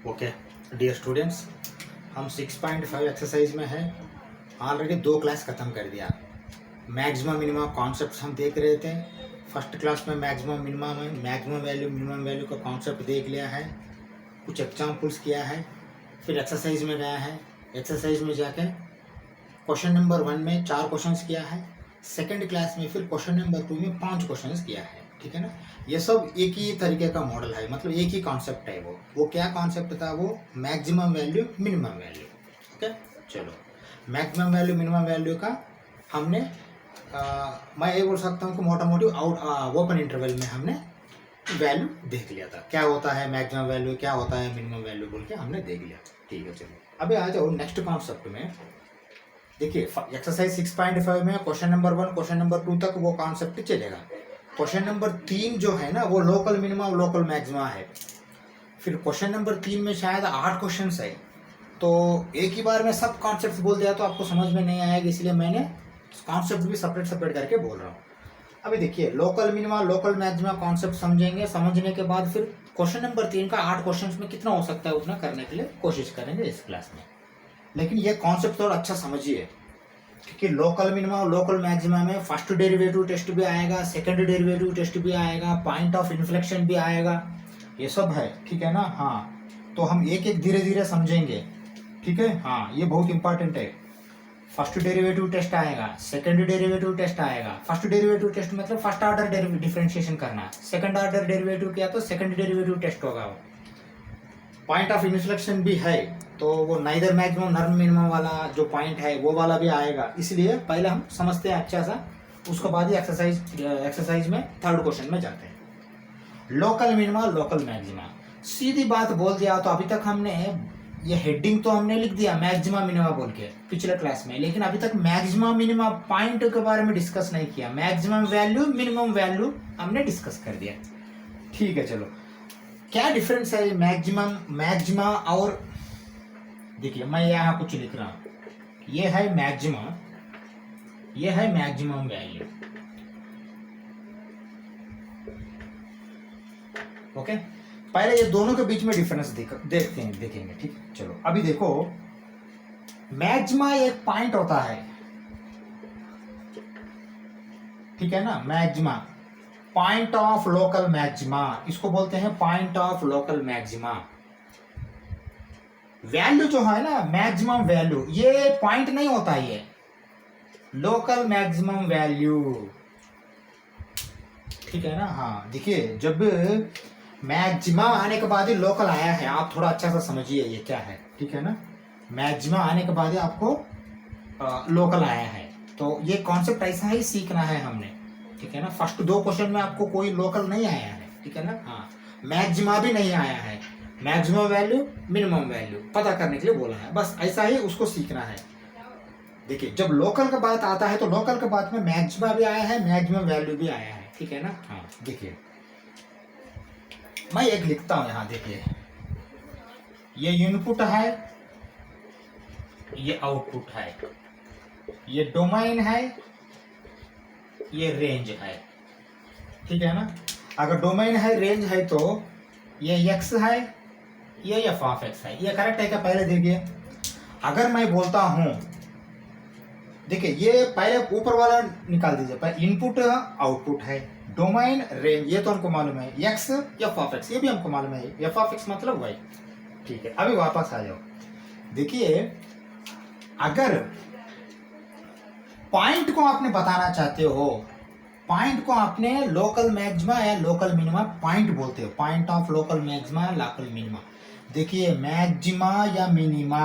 Okay dear students, हम 6.5 exercise में है। ऑलरेडी 2 क्लास ख़त्म कर दिया। मैक्सिमम मिनिमम कॉन्सेप्ट्स हम देख रहे थे। फर्स्ट क्लास में मैक्सिमम वैल्यू का कॉन्सेप्ट देख लिया है, कुछ एग्जाम्पल्स किया है, फिर एक्सरसाइज में गया है। एक्सरसाइज में जाके क्वेश्चन नंबर 1 में 4 क्वेश्चंस किया है। सेकंड क्लास में फिर क्वेश्चन नंबर 2 में 5 क्वेश्चंस किया है। ठीक है ना। ये सब एक ही तरीके का मॉडल है, मतलब एक ही कॉन्सेप्ट है। वो क्या कॉन्सेप्ट था? वो maximum value minimum value. Okay चलो, मैक्सिमम वैल्यू मिनिमम वैल्यू का हमने मैं ये बोल सकता हूँ कि मोटा मोटी ओपन इंटरवल में हमने वैल्यू देख लिया था। क्या होता है मैक्सिमम वैल्यू, क्या होता है मिनिमम वैल्यू बोल के हमने देख लिया। ठीक है चलो, अभी आ जाओ नेक्स्ट कॉन्सेप्ट में। देखिए एक्सरसाइज 6.5 में क्वेश्चन नंबर 1 क्वेश्चन नंबर 2 तक वो कॉन्सेप्ट चलेगा। क्वेश्चन नंबर 3 जो है ना, वो लोकल मिनिमा लोकल मैक्सिमा है। फिर क्वेश्चन नंबर 3 में शायद 8 क्वेश्चन है, तो एक ही बार में सब कॉन्सेप्ट बोल दिया तो आपको समझ में नहीं आएगा, इसलिए मैंने कॉन्सेप्ट भी सेपरेट करके बोल रहा हूँ। अभी देखिए local minima local maxima concept समझेंगे। समझने के बाद फिर क्वेश्चन नंबर 3 का 8 क्वेश्चन में कितना हो सकता है उतना करने के लिए कोशिश करेंगे इस क्लास में। लेकिन ये कॉन्सेप्ट थोड़ा अच्छा समझिए, क्योंकि लोकल मिनिमा लोकल मैक्सिमा में फर्स्ट डेरिवेटिव टेस्ट भी आएगा, सेकंड डेरिवेटिव टेस्ट भी आएगा, पॉइंट ऑफ इन्फ्लेक्शन भी आएगा, ये सब है। ठीक है ना। हाँ, तो हम एक एक धीरे धीरे समझेंगे। ठीक है। हाँ, ये बहुत इंपॉर्टेंट है। फर्स्ट डेरिवेटिव टेस्ट आएगा, सेकंड डेरिवेटिव टेस्ट आएगा। फर्स्ट डेरिवेटिव टेस्ट मतलब फर्स्ट ऑर्डर डिफरेंशिएशन करना। सेकंड ऑर्डर डेरिवेटिव किया तो सेकंड डेरिवेटिव टेस्ट होगा। वो पॉइंट ऑफ इन्फ्लेक्शन भी है, तो वो नाइदर मैक्सिमम नॉर मिनिमम वाला जो पॉइंट है वो वाला भी आएगा। इसलिए पहले हम समझते हैं अच्छा सा, उसके बाद ही एक्सरसाइज में थर्ड क्वेश्चन में जाते हैं। लोकल मिनिमा लोकल मैक्सिमा, सीधी बात बोल दिया तो अभी तक हमने ये हेडिंग तो हमने लिख दिया मैक्सिमा मिनिमा बोल के पिछले क्लास में, लेकिन अभी तक मैक्सिमा मिनिमा पॉइंट के बारे में डिस्कस नहीं किया। मैक्सिमम वैल्यू मिनिमम वैल्यू हमने डिस्कस कर दिया। ठीक है चलो, क्या डिफरेंस है मैक्सिमा और, देखिए मैं यहाँ कुछ लिख रहा हूँ। ये है मैक्सिमा, ये है मैक्सिमम वैल्यू। ओके, पहले ये दोनों के बीच में डिफरेंस देखेंगे। ठीक, चलो अभी देखो, मैक्सिमा एक पॉइंट होता है। ठीक है ना, maxima point of local maxima, इसको बोलते हैं point of local maxima. Value जो है ना मैक्सिमम वैल्यू, ये पॉइंट नहीं होता, ये लोकल मैक्सिमम वैल्यू। ठीक है ना। हाँ देखिए, जब मैक्सिमा आने के बाद ही लोकल आया है, आप थोड़ा अच्छा सा समझिए ये क्या है। ठीक है ना, मैक्सिमा आने के बाद ही आपको लोकल आया है, तो ये कॉन्सेप्ट ऐसा ही सीखना है हमने। ठीक है ना, फर्स्ट 2 क्वेश्चन में आपको कोई लोकल नहीं आया है। ठीक है ना। हाँ, मैक्सिमा भी नहीं आया है, मैक्सिमम वैल्यू मिनिमम वैल्यू पता करने के लिए बोला है, बस ऐसा ही उसको सीखना है। देखिए जब लोकल का बात आता है तो लोकल के बात में मैक्सिमा भी आया है, मैक्सिमम वैल्यू भी आया है। ठीक है ना। हाँ देखिए, मैं एक लिखता हूं यहां। देखिए ये इनपुट है, ये आउटपुट है, ये डोमेन है, ये रेंज है। ठीक है ना। अगर डोमेन है रेंज है तो ये x है, ये f ऑफ x है। ये करेक्ट है क्या? पहले देखिए, अगर मैं बोलता हूं, देखिए ये पहले ऊपर वाला निकाल दीजिए, पहले इनपुट आउटपुट है, डोमेन रेंज, ये तो हमको मालूम है, x f ऑफ x ये भी हमको मालूम है, f ऑफ x मतलब y। ठीक है, अभी वापस आ जाओ। देखिए अगर पॉइंट को आपने बताना चाहते हो, पॉइंट को आपने लोकल मैक्सिमा या लोकल मिनिमा पॉइंट बोलते हो, point of local maxima local minima. देखिए मैक्सिमा या मिनिमा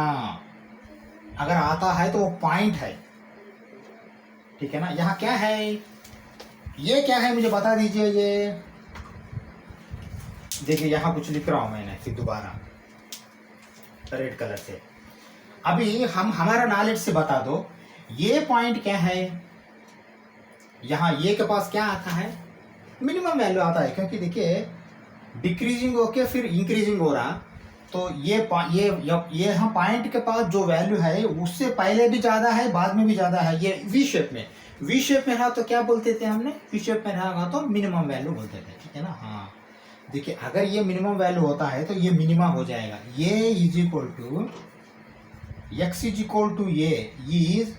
अगर आता है तो वो पॉइंट है। ठीक है ना। यहाँ क्या है, ये क्या है मुझे बता दीजिए। ये देखिए यहाँ कुछ लिख रहा हूं मैंने, फिर दोबारा रेड कलर से। अभी हम हमारा नॉलेज से बता दो, ये पॉइंट क्या है। यहाँ ये के पास क्या आता है, मिनिमम वैल्यू आता है, क्योंकि देखिए डिक्रीजिंग होके फिर इंक्रीजिंग हो रहा, तो ये यहाँ पॉइंट के पास जो वैल्यू है उससे पहले भी ज्यादा है, बाद में भी ज्यादा है। ये वी शेप में रहा तो क्या बोलते थे हमने, वी शेप में रहा तो मिनिमम वैल्यू बोलते थे। ठीक है ना। हाँ, देखिए अगर ये मिनिमम वैल्यू होता है तो ये मिनिमा हो जाएगा, ये is equal to x is equal to ये is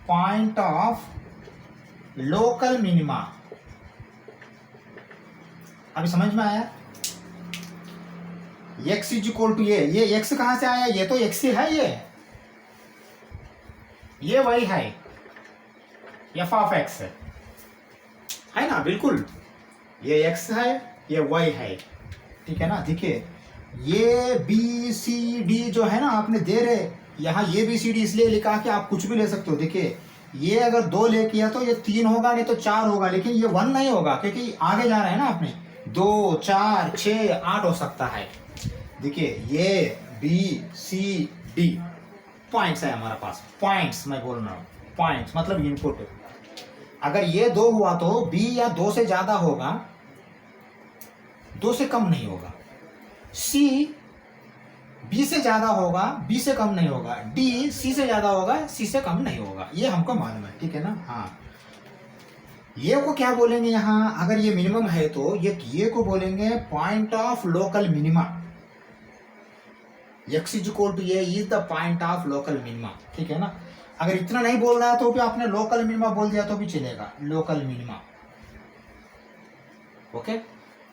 point of local minima. अभी समझ में आया? x इज इक्वल टू ये x कहां से आया? ये तो x ही है, ये y है, f ऑफ x है ना, बिल्कुल ये x है, ये y है, ठीक है ना। देखिए ये बी सी डी जो है ना आपने दे रहे, यहाँ ये बी सी डी इसलिए लिखा कि आप कुछ भी ले सकते हो। देखिए ये अगर 2 ले किया तो ये 3 होगा, नहीं तो 4 होगा, लेकिन ये 1 नहीं होगा क्योंकि आगे जा रहा है ना आपने। 2 4 6 8 हो सकता है। देखिए ये बी सी डी पॉइंट्स है हमारे पास, पॉइंट्स मैं बोल रहा हूँ, पॉइंट्स मतलब इनपुट। अगर ये 2 हुआ तो बी या 2 से ज्यादा होगा, 2 से कम नहीं होगा। सी बी से ज्यादा होगा, बी से कम नहीं होगा। डी सी से ज्यादा होगा, सी से कम नहीं होगा। ये हमको मालूम है, ठीक है ना। हाँ, ये को क्या बोलेंगे यहाँ? अगर ये मिनिमम है तो ये को बोलेंगे point of local minima. X is equal to ये is the point of local minima, ठीक है ना। अगर इतना नहीं बोल रहा है तो भी आपने लोकल मिनिमा बोल दिया तो भी चलेगा, लोकल मिनिमा। ओके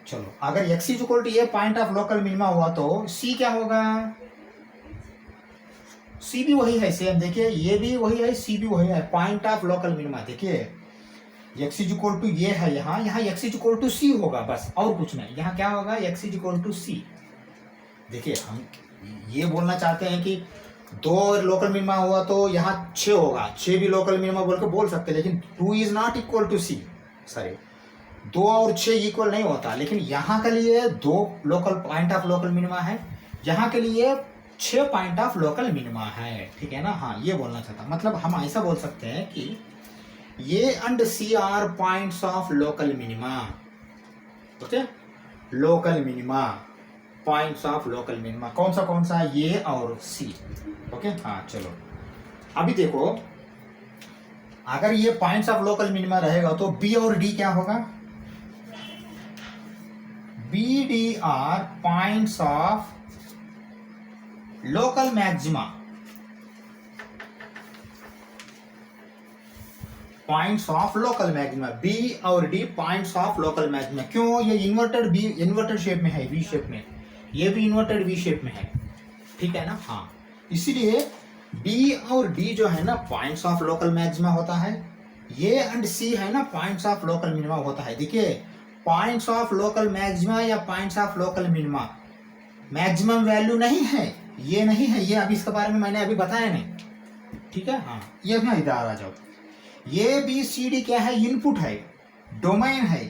चलो, अगर x इज इक्वल टू ये पॉइंट ऑफ लोकल मिनिमा हुआ तो c क्या होगा? c भी वही है सेम। देखिए ये भी वही है, c भी वही है, पॉइंट ऑफ लोकल मिनिमा। देखिए x इज इक्वल टू ये है, यहाँ x is equal to c होगा बस, और कुछ नहीं। यहाँ क्या होगा? x is equal to c। देखिए हम ये बोलना चाहते हैं कि 2 लोकल मिनिमा हुआ तो यहाँ 6 होगा, 6 भी लोकल मिनिमा बोल के बोल सकते हैं, लेकिन 2 is not equal to c। Sorry, 2 और 6 इक्वल नहीं होता, लेकिन यहाँ के लिए 2 local point of local minima है, यहाँ के लिए 6 पॉइंट ऑफ लोकल मिनिमा है, ठीक है ना। हाँ, ये बोलना चाहता, मतलब हम ऐसा बोल सकते हैं कि ये and C are points of local minima. Okay, local minima, points of local minima कौन सा? ये और सी। ओके हाँ चलो, अभी देखो अगर ये पॉइंट्स ऑफ लोकल मिनिमा रहेगा तो बी और डी क्या होगा? B D are points of local maxima, points of local maxima. B और D points of local maxima. क्यों? ये इन्वर्टेड बी, इन्वर्टेड शेप में है, वी शेप में, ये भी इन्वर्टेड वी शेप में है, ठीक है ना। हाँ, इसलिए बी और डी जो है ना पॉइंट्स ऑफ लोकल मैक्सिमा होता है, ये एंड सी है ना पॉइंट्स ऑफ लोकल मिनिमा होता है। देखिए पॉइंट्स ऑफ लोकल मैक्सिमा या points of local minima maximum value नहीं है, ये नहीं है, ये अभी इसके बारे में मैंने अभी बताया नहीं, ठीक है। हाँ, ये भी इधर आ जाओ। ये बी सी डी क्या है? इनपुट है, डोमेन है,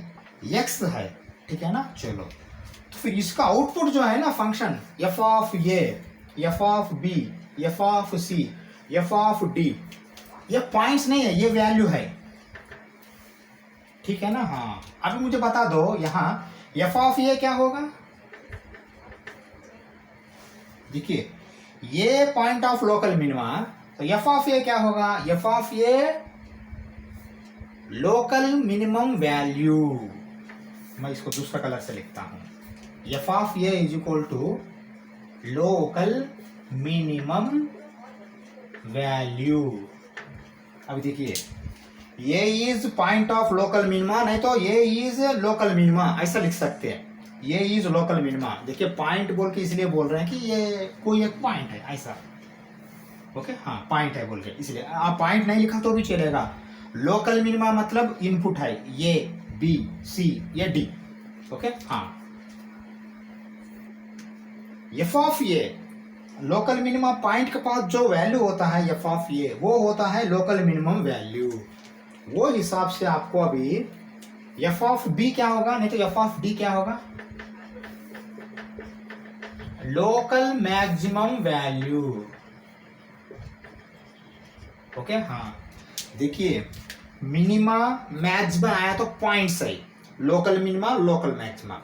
एक्स है, ठीक है ना। चलो, तो फिर इसका आउटपुट जो है ना function F of A, F of B, F of C, F of D, ये पॉइंट्स नहीं है, ये वैल्यू है, ठीक है ना। हाँ, अभी मुझे बता दो यहाँ एफ ऑफ ए क्या होगा? देखिए ये पॉइंट ऑफ लोकल मिनिमा, तो एफ ऑफ ए क्या होगा? F of A local minimum value. मैं इसको दूसरा कलर से लिखता हूं, F of A is equal to local minimum value. अब देखिए ये is point of local minima, नहीं तो ये इज लोकल मिनिमा, ऐसा लिख सकते हैं। ये इज लोकल मिनिमा। देखिए पॉइंट बोल के इसलिए बोल रहे हैं कि ये कोई एक पॉइंट है, ऐसा। ओके हाँ, पॉइंट है बोल के, इसलिए आप पॉइंट नहीं लिखा तो भी चलेगा। लोकल मिनिमा मतलब इनपुट है, ये बी सी या डी। ओके हाँ, F of A local minima, point के पास जो वैल्यू होता है एफ ऑफ ए, वो होता है लोकल मिनिमम वैल्यू। वो हिसाब से आपको अभी एफ ऑफ बी क्या होगा, नहीं तो एफ ऑफ डी क्या होगा? Local maximum value. ओके हाँ, देखिए मिनिमा मैक्सिमा आया तो पॉइंट्स है, local minima local maxima,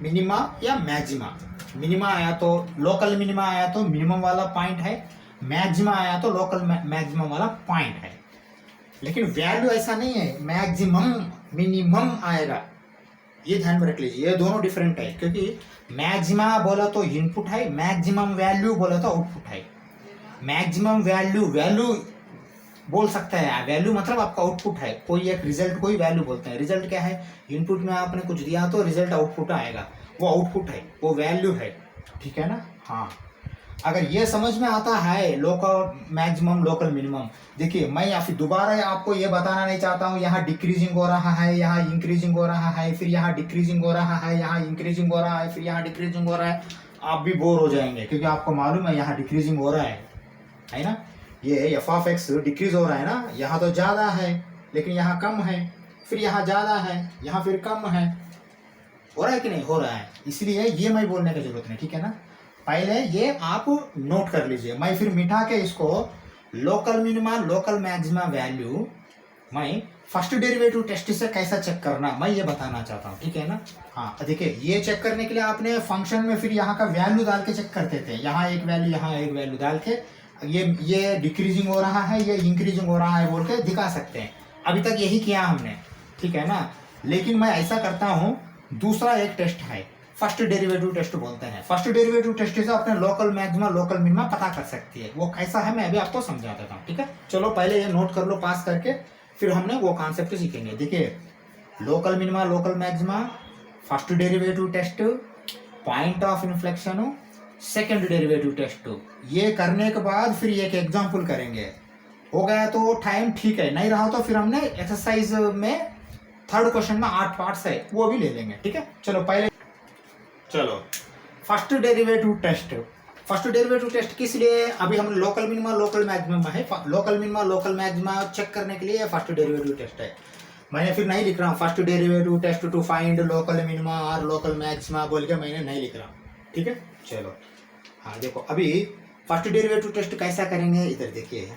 minima या मैक्सिमा। मिनिमा आया तो लोकल मिनिमा आया तो मिनिमम वाला पॉइंट है, मैक्सिमा आया तो लोकल मैक्सिमम वाला पॉइंट है। लेकिन वैल्यू ऐसा नहीं है, मैक्सिमम मिनिमम आएगा, ये ध्यान में रख लीजिए, ये दोनों डिफरेंट है, क्योंकि मैक्सिमा बोला तो इनपुट है, मैक्सिमम वैल्यू बोला तो आउटपुट है। मैक्सिमम वैल्यू बोल सकता है, वैल्यू मतलब आपका आउटपुट है, कोई एक रिजल्ट कोई वैल्यू बोलते हैं। रिजल्ट क्या है, इनपुट में आपने कुछ दिया तो रिजल्ट आउटपुट आएगा, वो आउटपुट है, वो वैल्यू है, ठीक है ना। हाँ, अगर ये समझ में आता है लोकल मैक्सिमम लोकल मिनिमम, देखिए मैं या फिर दोबारा आपको ये बताना नहीं चाहता हूँ यहाँ डिक्रीजिंग हो रहा है, यहाँ इंक्रीजिंग हो रहा है, फिर यहाँ डिक्रीजिंग हो रहा है, यहाँ इंक्रीजिंग हो रहा है, फिर यहाँ डिक्रीजिंग हो रहा है, आप भी बोर हो जाएंगे, क्योंकि आपको मालूम है यहाँ डिक्रीजिंग हो रहा है ना। ये एफ ऑफ एक्स डिक्रीज हो रहा है ना, यहाँ तो ज़्यादा है लेकिन यहाँ कम है, फिर यहाँ ज़्यादा है, यहाँ फिर कम है, हो रहा है कि नहीं, हो रहा है। इसलिए ये मैं बोलने की जरूरत नहीं, ठीक है ना। पहले ये आप नोट कर लीजिए, मैं फिर मिटा के इसको local minima local maxima value मैं फर्स्ट डेरिवेटिव टेस्ट से कैसा चेक करना मैं ये बताना चाहता हूँ, ठीक है ना। हाँ देखिए, ये चेक करने के लिए आपने फंक्शन में फिर यहाँ का वैल्यू डाल के चेक करते थे, यहाँ एक वैल्यू यहाँ एक वैल्यू डाल के ये डिक्रीजिंग हो रहा है, ये इंक्रीजिंग हो रहा है बोल के दिखा सकते हैं। अभी तक यही किया हमने, ठीक है ना। लेकिन मैं ऐसा करता हूँ, दूसरा एक टेस्ट है, फर्स्ट डेरिवेटिव टेस्ट बोलते हैं। फर्स्ट डेरिवेटिव टेस्ट से अपने लोकल मैक्सिमा लोकल मिनिमा पता कर सकती है, वो कैसा है मैं अभी आपको समझा देता हूँ, ठीक है। चलो पहले ये नोट कर लो पास करके, फिर हमने वो कॉन्सेप्ट सीखेंगे। देखिए, local minima local maxima, first derivative test, point of inflection, second derivative test, ये करने के बाद फिर एक एग्जाम्पल करेंगे। हो गया तो टाइम ठीक है, नहीं रहा तो फिर हमने एक्सरसाइज में थर्ड क्वेश्चन में 8 पार्ट्स है वो भी ले लेंगे, ठीक है। चलो first derivative test. First derivative test किस लिए, अभी हम लोकल मिनिमा लोकल मैक्सिमम है, local minima local maxima check करने के लिए फर्स्ट डेरिवेटिव टेस्ट है। मैंने फिर नहीं लिख रहा हूँ first derivative test to find local minima और लोकल मैक्सिमा बोल के मैंने नहीं लिख रहा, ठीक है। चलो हाँ देखो, अभी फर्स्ट डेरिवेटिव टेस्ट कैसा करेंगे, इधर देखिए,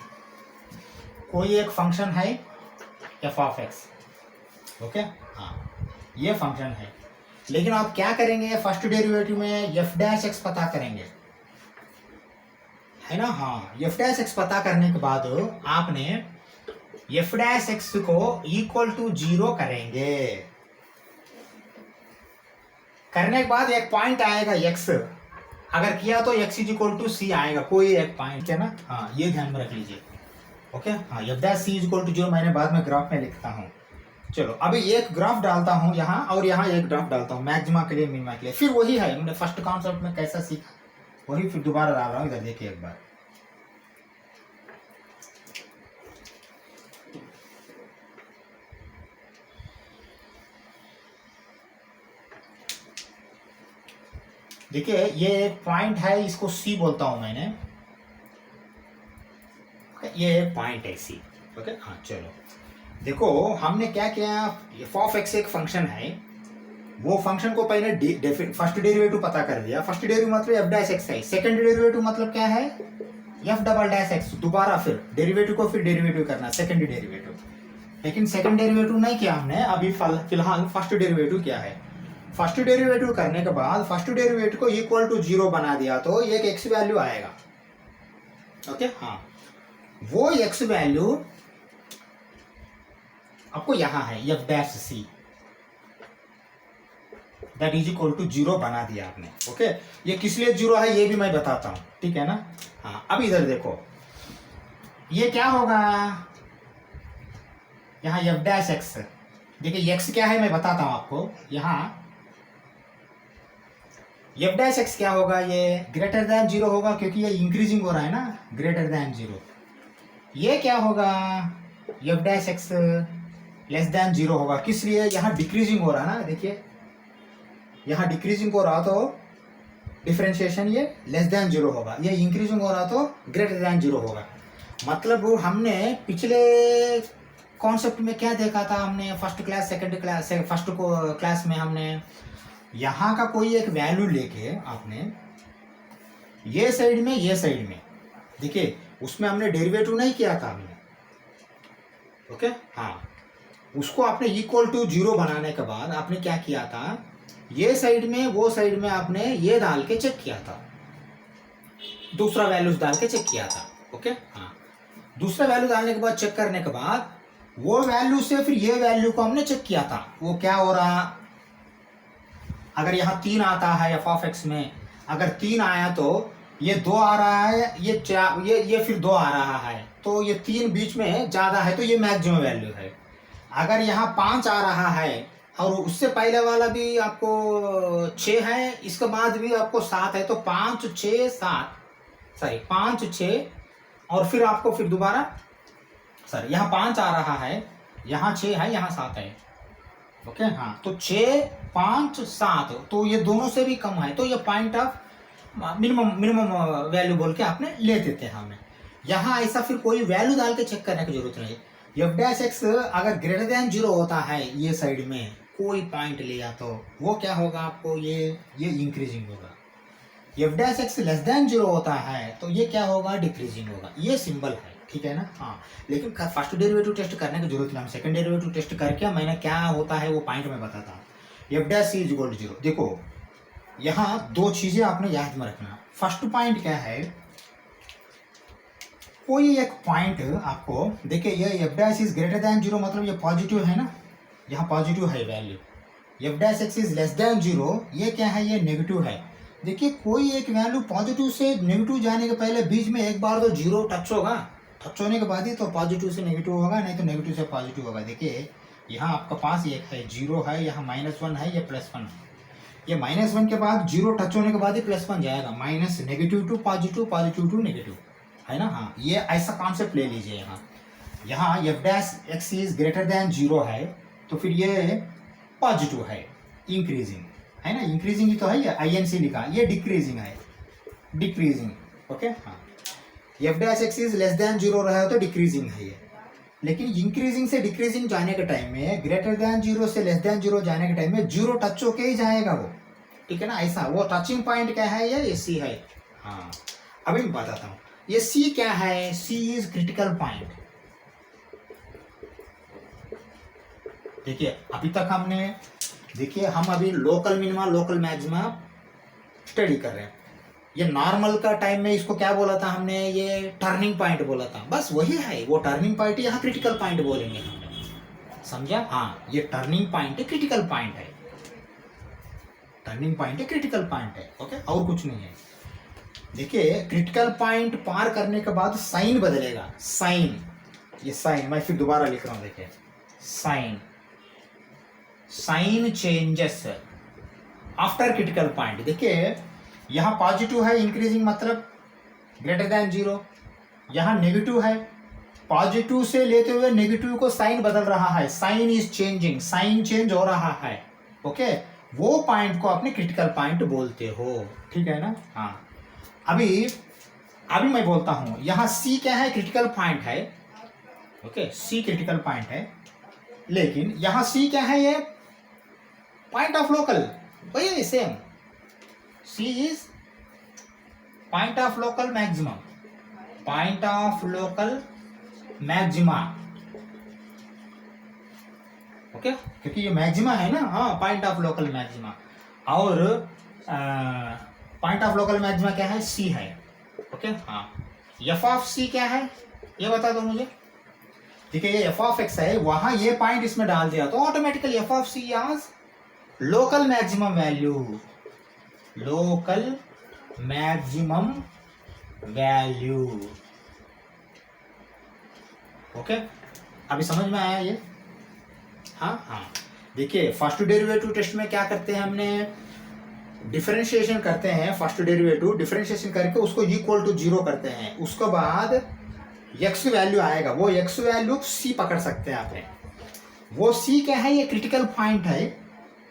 कोई एक फंक्शन है एफ ऑफ एक्स, ओके, हाँ ये फंक्शन है, लेकिन आप क्या करेंगे, फर्स्ट डेरिवेटिव में एफ डैश एक्स पता करेंगे, है ना। हाँ, एफ डैश एक्स पता करने के बाद आपने एफ डैश एक्स को इक्वल टू 0 करेंगे। करने के बाद एक पॉइंट आएगा एक्स, अगर किया तो x इज इक्वल टू सी आएगा, कोई एक पॉइंट है ना। हाँ ये ध्यान में रख लीजिए, ओके। हाँ F dash C is equal to 0 मैंने बाद में ग्राफ में लिखता हूँ। चलो अभी एक ग्राफ डालता हूँ यहाँ और यहाँ एक ग्राफ डालता हूँ मैक्सिमा के लिए मिनिमा के लिए, फिर वही है हमने फर्स्ट कॉन्सेप्ट में कैसा सीखा वही फिर दोबारा डाल रहा हूँ। इधर देखिए एक बार, देखिए ये एक पॉइंट है, इसको सी बोलता हूं मैंने, ये एक पॉइंट है सी, ओके। हाँ चलो देखो, हमने क्या किया, एफ ऑफ एक्स एक फंक्शन है, वो फंक्शन को पहले फर्स्ट डेरिवेटिव पता कर दिया। फर्स्ट डेरिवेटिव मतलब एफ डैश एक्स है, सेकंड डेरिवेटिव मतलब क्या है, एफ डबल डैश एक्स। दोबारा फिर डेरिवेटिव को फिर डेरिवेटिव करना, सेकंड डेरिवेटिव। लेकिन सेकंड डेरिवेटिव नहीं किया हमने, अभी फिलहाल फर्स्ट डेरिवेटिव क्या है। फर्स्ट डेरिवेटिव करने के बाद फर्स्ट डेरिवेटिव को इक्वल टू 0 बना दिया तो एक एक्स वैल्यू आएगा, ओके। हाँ, वो एक्स वैल्यू आपको यहां है, F dash C that is equal to 0 बना दिया आपने, ओके। ये किस लिए 0 है ये भी मैं बताता हूं, ठीक है ना। हाँ अब इधर देखो, ये क्या होगा, यहाँ एफ डैश एक्स, देखिए एक्स क्या है मैं बताता हूं आपको। यहाँ एफ डैश एक्स क्या होगा, ये ग्रेटर दैन 0 होगा क्योंकि ये इंक्रीजिंग हो रहा है ना, ग्रेटर दैन 0। ये क्या होगा, F dash x less than 0 होगा, किस लिए, यहाँ डिक्रीजिंग हो रहा है ना, देखिए यहाँ डिक्रीजिंग हो रहा तो डिफरेंशिएशन ये लेस दैन 0 होगा, ये इंक्रीजिंग हो रहा तो ग्रेटर दैन 0 होगा। मतलब हमने पिछले कॉन्सेप्ट में क्या देखा था, हमने first class second class first class में हमने यहाँ का कोई एक वैल्यू लेके आपने ये साइड में देखिए, उसमें हमने डेरिवेटिव नहीं किया था हमने, ओके। हाँ, उसको आपने इक्वल टू 0 बनाने के बाद आपने क्या किया था, ये साइड में वो साइड में आपने ये डाल के चेक किया था, दूसरा वैल्यूज डाल के चेक किया था, ओके। हाँ, दूसरा वैल्यू डालने के बाद चेक करने के बाद वो वैल्यू से फिर ये वैल्यू को हमने चेक किया था, वो क्या हो रहा, अगर यहाँ 3 आता है एफ ऑफ एक्स में, अगर 3 आया तो ये 2 आ रहा है, ये फिर 2 आ रहा है, तो ये 3 बीच में ज़्यादा है तो ये मैक्सिमम वैल्यू है। अगर यहाँ 5 आ रहा है और उससे पहले वाला भी आपको 6 है, इसके बाद भी आपको 7 है, तो 5 6 7 सॉरी 5 6 और फिर आपको फिर दोबारा सॉरी यहाँ 5 आ रहा है, यहाँ 6 है, यहाँ 7 है। ओके हाँ, तो 6 5 7 तो ये दोनों से भी कम है, तो ये पॉइंट ऑफ मिनिमम वैल्यू बोल के आपने ले देते हैं हमें। यहाँ ऐसा फिर कोई वैल्यू डाल के चेक करने की जरूरत नहीं। एफ डैश एक्स अगर ग्रेटर देन 0 होता है ये साइड में कोई पॉइंट लिया तो वो क्या होगा आपको, ये इंक्रीजिंग होगा। F dash x less than 0 होता है तो ये क्या होगा, डिक्रीजिंग होगा। ये सिंबल है, ठीक है ना। हाँ, लेकिन फर्स्ट डेरिवेटिव टेस्ट करने की जरूरत नहीं, हम सेकंड डेरिवेटिव टेस्ट करके मैंने क्या होता है वो पॉइंट में बताता हूँ। F dash is equal to 0। देखो यहाँ 2 चीजें आपने याद में रखना। फर्स्ट पॉइंट क्या है, कोई एक पॉइंट आपको देखिए, ये F dash is greater than 0 मतलब ये पॉजिटिव है ना, यहाँ पॉजिटिव है value. F dash x is less than 0 ये क्या है, ये नेगेटिव है। देखिए कोई एक वैल्यू पॉजिटिव से नेगेटिव जाने के पहले बीच में एक बार तो 0 टच होगा, टच होने के बाद ही तो पॉजिटिव से नेगेटिव होगा, नहीं तो नेगेटिव से पॉजिटिव होगा। देखिए यहाँ आपका पास एक है 0 है, यहाँ -1 है, ये +1 है। ये -1 के बाद 0 टच होने के बाद ही +1 जाएगा, minus negative to positive, positive to negative, है ना। हाँ, ये ऐसा कॉन्सेप्ट ले लीजिए। यहाँ F dash x is greater than 0 है तो फिर ये पॉजिटिव है, इंक्रीजिंग है ना, इंक्रीजिंग ही तो है, ये INC लिखा, ये डिक्रीजिंग है, डिक्रीजिंग। ओके हाँ, F dash x is less than 0 रहा है तो डिक्रीजिंग है ये। लेकिन इंक्रीजिंग से डिक्रीजिंग जाने के टाइम में, ग्रेटर देन 0 से लेस देन 0 जाने के टाइम में 0 टच होके ही जाएगा वो, ठीक है ना। ऐसा वो टचिंग पॉइंट क्या है, ये C है। हाँ, अभी मैं बताता हूँ ये C क्या है। C is critical point. देखिए अभी तक हमने, देखिए हम अभी local minima local maxima study कर रहे हैं। ये नॉर्मल का टाइम में इसको क्या बोला था हमने, ये टर्निंग पॉइंट बोला था, बस वही है वो टर्निंग पॉइंट। यहाँ क्रिटिकल पॉइंट बोलेंगे हम, समझा। हाँ, ये टर्निंग पॉइंट है, क्रिटिकल पॉइंट है, टर्निंग पॉइंट है, क्रिटिकल पॉइंट है। ओके, और कुछ नहीं है। देखिए क्रिटिकल पॉइंट पार करने के बाद साइन बदलेगा, साइन, ये साइन मैं फिर दोबारा लिख रहा हूं। देखिए sign changes after critical point. देखिए यहाँ पॉजिटिव है, इंक्रीजिंग मतलब ग्रेटर देन 0, यहाँ नेगेटिव है, पॉजिटिव से लेते हुए नेगेटिव को साइन बदल रहा है, sign is changing, sign change हो रहा है। ओके, वो पॉइंट को आपने क्रिटिकल पॉइंट बोलते हो, ठीक है ना। हाँ, अभी मैं बोलता हूं, यहाँ C क्या है, क्रिटिकल पॉइंट है। ओके, C क्रिटिकल पॉइंट है, लेकिन यहाँ C क्या है, ये पॉइंट ऑफ लोकल, वही same. C is point of local maximum, point of local maxima. Okay, क्योंकि ये मैक्सिमा है ना। हाँ, पॉइंट ऑफ लोकल मैक्सिमा। और पॉइंट ऑफ लोकल मैक्सिमा क्या है, C है। ओके हाँ, एफ ऑफ C क्या है ये बता दो मुझे। देखिए ये एफ ऑफ एक्स है, वहां ये पॉइंट इसमें डाल दिया तो ऑटोमेटिकली एफ ऑफ C आज local maximum value, local maximum value. Okay, अभी समझ में आया ये। हाँ, देखिए फर्स्ट डेरिवेटिव टेस्ट में क्या करते हैं, हमने डिफरेंशिएशन करते हैं। फर्स्ट डेरिवेटिव डिफरेंशिएशन करके उसको इक्वल टू 0 करते हैं, उसके बाद x वैल्यू आएगा, वो x वैल्यू C पकड़ सकते हैं आपने। वो C क्या है, ये क्रिटिकल पॉइंट है।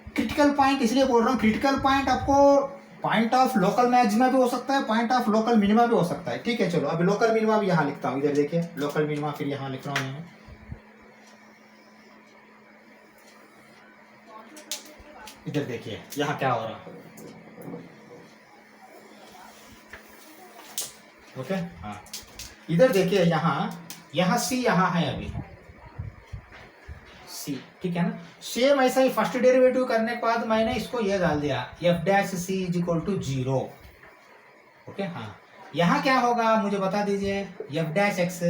क्रिटिकल पॉइंट इसलिए बोल रहा हूँ, क्रिटिकल पॉइंट आपको पॉइंट ऑफ लोकल मैक्सिमा भी हो सकता है, पॉइंट ऑफ लोकल मिनिमा भी हो सकता है। ठीक है, चलो अभी लोकल मिनिमा भी यहाँ लिखता हूँ, इधर देखिए लोकल मिनिमा फिर यहाँ लिख रहा हूँ। इधर देखिए यहाँ क्या हो रहा है। ओके हाँ, इधर देखिए यहाँ C यहाँ है अभी C, ठीक है ना। सेम ऐसा ही फर्स्ट डेरिवेटिव करने के बाद मैंने इसको ये डाल दिया, F dash C is equal to 0। Okay हाँ, यहाँ क्या होगा मुझे बता दीजिए, एफ डैश एक्स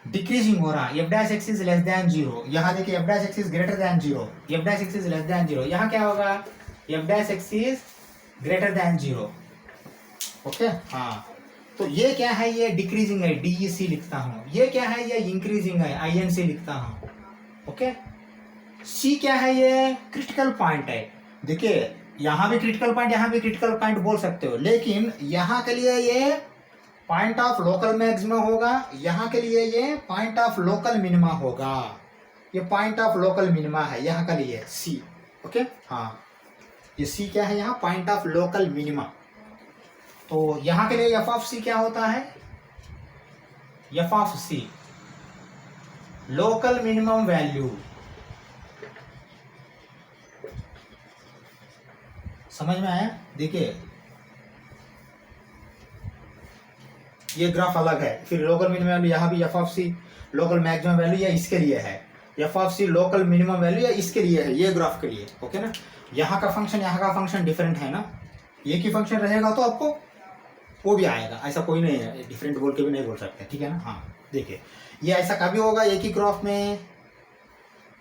डिक्रीजिंग हो रहा, F dash x is less than zero, यहाँ देखिए F dash x is greater than zero, F dash x is less than zero, यहाँ क्या होगा, F dash x is greater than zero. Okay हाँ, तो ये क्या है, ये डिक्रीजिंग है, DEC लिखता हूँ। ये क्या है, ये इंक्रीजिंग है, INC लिखता हूँ। ओके, C क्या है, ये क्रिटिकल पॉइंट है। देखिए यहाँ भी क्रिटिकल पॉइंट, यहाँ भी क्रिटिकल पॉइंट बोल सकते हो, लेकिन यहाँ के लिए ये पॉइंट ऑफ लोकल मैक्सिमा होगा, यहाँ के लिए ये पॉइंट ऑफ लोकल मिनिमा होगा। ये पॉइंट ऑफ लोकल मिनिमा है यहाँ के लिए C। ओके हाँ, ये C क्या है, यहाँ पॉइंट ऑफ लोकल मिनिमा। तो यहाँ के लिए एफ ऑफ C क्या होता है, F of C local minimum value. समझ में आया? देखिए ये ग्राफ अलग है, फिर लोकल मिनिमम वैल्यू, यहाँ भी F of C local maximum value या इसके लिए है, F of C local minimum value या इसके लिए है, ये ग्राफ के लिए। ओके ना, यहाँ का फंक्शन यहाँ का फंक्शन डिफरेंट है ना, एक ही फंक्शन रहेगा तो आपको वो भी आएगा, ऐसा कोई नहीं है, डिफरेंट बोल के भी नहीं बोल सकते, ठीक है ना। हाँ देखिए ये ऐसा कभी होगा एक ही ग्राफ में,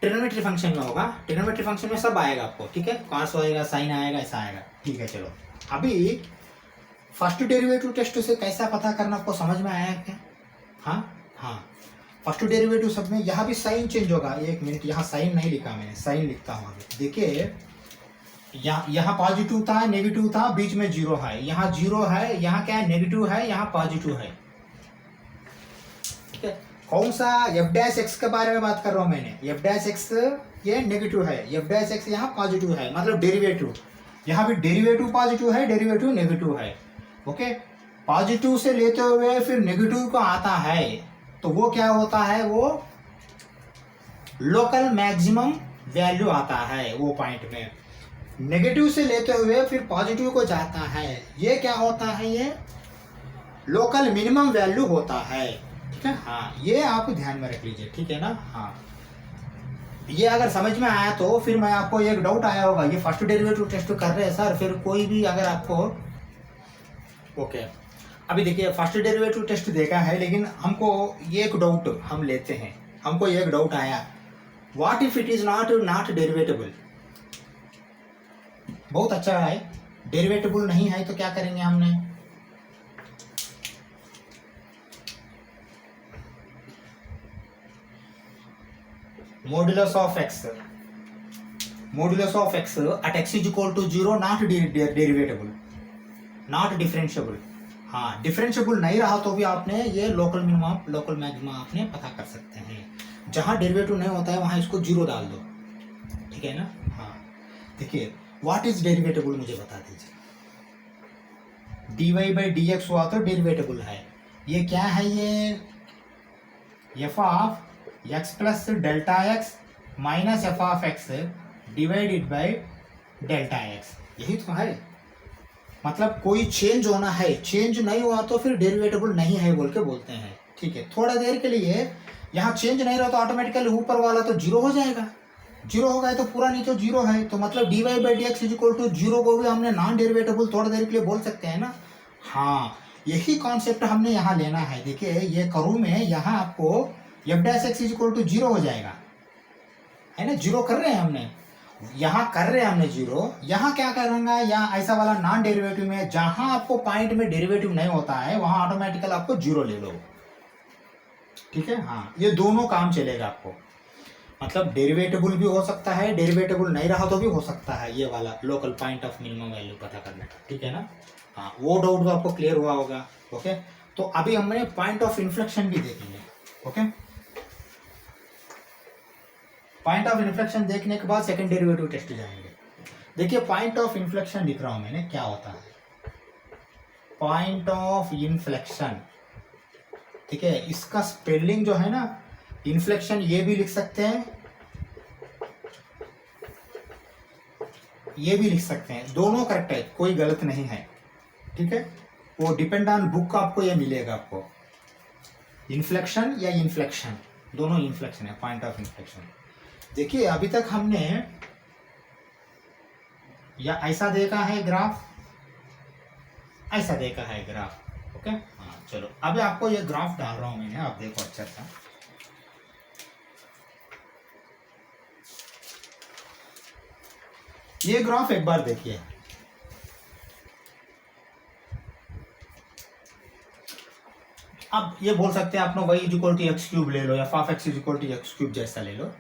ट्रिग्नोमेट्री फंक्शन में होगा, ट्रिग्नोमेट्री फंक्शन में सब आएगा आपको, ठीक है, कॉस आएगा, साइन आएगा, ऐसा आएगा, ठीक है। चलो अभी फर्स्ट डेरिवेटिव टेस्ट से कैसा पता करना आपको समझ में आया क्या? हाँ हाँ, फर्स्ट डेरिवेटिव सब में यहाँ भी साइन चेंज होगा। एक मिनट, यहाँ साइन नहीं लिखा मैंने, साइन लिखता हूँ अभी। देखिए यहाँ पॉजिटिव था, नेगेटिव था, बीच में जीरो है, यहाँ जीरो है, यहाँ क्या है, नेगेटिव है, यहाँ पॉजिटिव है, ठीक है। कौन सा, एफ डैश एक्स के बारे में बात कर रहा हूँ मैंने, एफ डैश एक्स ये नेगेटिव है, एफ डैश एक्स यहाँ पॉजिटिव है, मतलब डेरिवेटिव, यहाँ भी डेरिवेटिव पॉजिटिव है, डेरिवेटिव नेगेटिव है। ओके, पॉजिटिव से लेते हुए फिर नेगेटिव को आता है तो वो क्या होता है, वो लोकल मैक्सिमम वैल्यू आता है वो पॉइंट में। नेगेटिव से लेते हुए फिर पॉजिटिव को जाता है, ये क्या होता है, ये लोकल मिनिमम वैल्यू होता है, ठीक है। हाँ ये आप ध्यान में रख लीजिए, ठीक है ना। हाँ ये अगर समझ में आया तो फिर मैं आपको एक डाउट आया होगा, ये फर्स्ट डेरिवेटिव टेस्ट कर रहे हैं सर, फिर कोई भी अगर आपको ओके अभी देखिए फर्स्ट डेरिवेटिव टेस्ट देखा है, लेकिन हमको एक डाउट हम लेते हैं, हमको एक डाउट आया, what if it is not derivatable. बहुत अच्छा है, डेरिवेटेबल नहीं है तो क्या करेंगे हमने, modulus of x at x is equal to 0 not derivatable, not differentiable. हाँ डिफरेंशिएबल नहीं रहा तो भी आपने ये लोकल मिनिमम लोकल मैक्सिमा आपने पता कर सकते हैं। जहां डेरिवेटिव नहीं होता है वहां इसको 0 डाल दो, ठीक है ना। हाँ देखिए व्हाट इज डेरिवेटेबल मुझे बता दीजिए, dy/dx हुआ तो डेरिवेटेबल है, ये क्या है, ये F of x plus delta x minus F of x divided by delta x, यही तो है। मतलब कोई चेंज होना है, चेंज नहीं हुआ तो फिर डेरिवेटेबल नहीं है बोल के बोलते हैं, ठीक है। थोड़ा देर के लिए यहाँ चेंज नहीं रहा तो ऑटोमेटिकली ऊपर वाला तो 0 हो जाएगा, 0 हो गया तो पूरा नीचे 0 है, तो मतलब dy/dx इज इक्वल टू 0 को भी हमने नॉन डेरिवेटेबल थोड़ा देर के लिए बोल सकते हैं ना। हाँ यही कॉन्सेप्ट हमने यहाँ लेना है। देखिए ये करूँ में यहाँ आपको F dash x is equal to 0 हो जाएगा, है ना, 0 कर रहे हैं हमने, यहाँ कर रहे हैं हमने 0, यहाँ क्या करेंगे, यहाँ ऐसा वाला नॉन डेरिवेटिव में जहां आपको पॉइंट में डेरिवेटिव नहीं होता है वहां ऑटोमेटिकल आपको 0 ले लो, ठीक है। हाँ ये दोनों काम चलेगा आपको, मतलब डेरिवेटेबल भी हो सकता है, डेरिवेटेबल नहीं रहा तो भी हो सकता है, ये वाला local point of minimum value पता करने का, ठीक है ना। हाँ वो डाउट तो आपको क्लियर हुआ होगा। ओके तो अभी हमने पॉइंट ऑफ इन्फ्लेक्शन भी देखेंगे। ओके पॉइंट ऑफ इन्फ्लेक्शन देखने के बाद सेकंड डेरिवेटिव टेस्ट जाएंगे। देखिए पॉइंट ऑफ इन्फ्लेक्शन लिख रहा हूं मैंने, क्या होता है पॉइंट ऑफ इन्फ्लेक्शन, ठीक है। इसका स्पेलिंग जो है ना, इन्फ्लेक्शन ये भी लिख सकते हैं, ये भी लिख सकते हैं, दोनों करेक्ट है, कोई गलत नहीं है, ठीक है। वो डिपेंड ऑन बुक आपको ये मिलेगा, आपको इन्फ्लेक्शन या इन्फ्लेक्शन, दोनों इन्फ्लेक्शन है, पॉइंट ऑफ इन्फ्लेक्शन। देखिए अभी तक हमने या ऐसा देखा है ग्राफ, ऐसा देखा है ग्राफ, ओके। हाँ चलो अभी आपको ये ग्राफ डाल रहा हूं मैंने, आप देखो अच्छा सा, ये ग्राफ एक बार देखिए, अब ये बोल सकते हैं आप लोग y equal to x cube ले लो या फाफ X equal to x cube जैसा ले लो,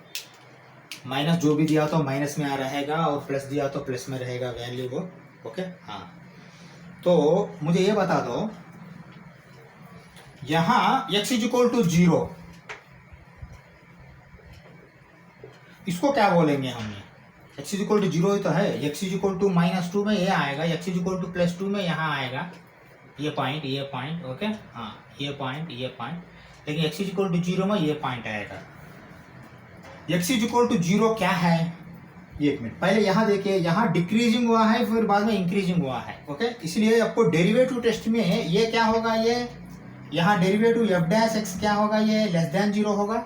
माइनस जो भी दिया तो माइनस में आ रहेगा और प्लस दिया तो प्लस में रहेगा वैल्यू वो। ओके हाँ, तो मुझे ये बता दो यहाँ x इक्वल टू 0 इसको क्या बोलेंगे हमने, x इक्वल टू 0 ही तो है, x इक्वल टू -2 में ये आएगा, x इक्वल टू +2 में यहाँ आएगा, ये पॉइंट ओके हाँ, ये पॉइंट, लेकिन x इक्वल टू 0 में ये पॉइंट आएगा। x इक्वल टू 0 क्या है, एक मिनट पहले यहाँ देखिए, यहाँ डिक्रीजिंग हुआ है फिर बाद में इंक्रीजिंग हुआ है। ओके इसलिए आपको डेरिवेटिव टेस्ट में ये क्या होगा, ये यहाँ डेरिवेटिव f डैश x क्या होगा, ये लेस देन 0 होगा,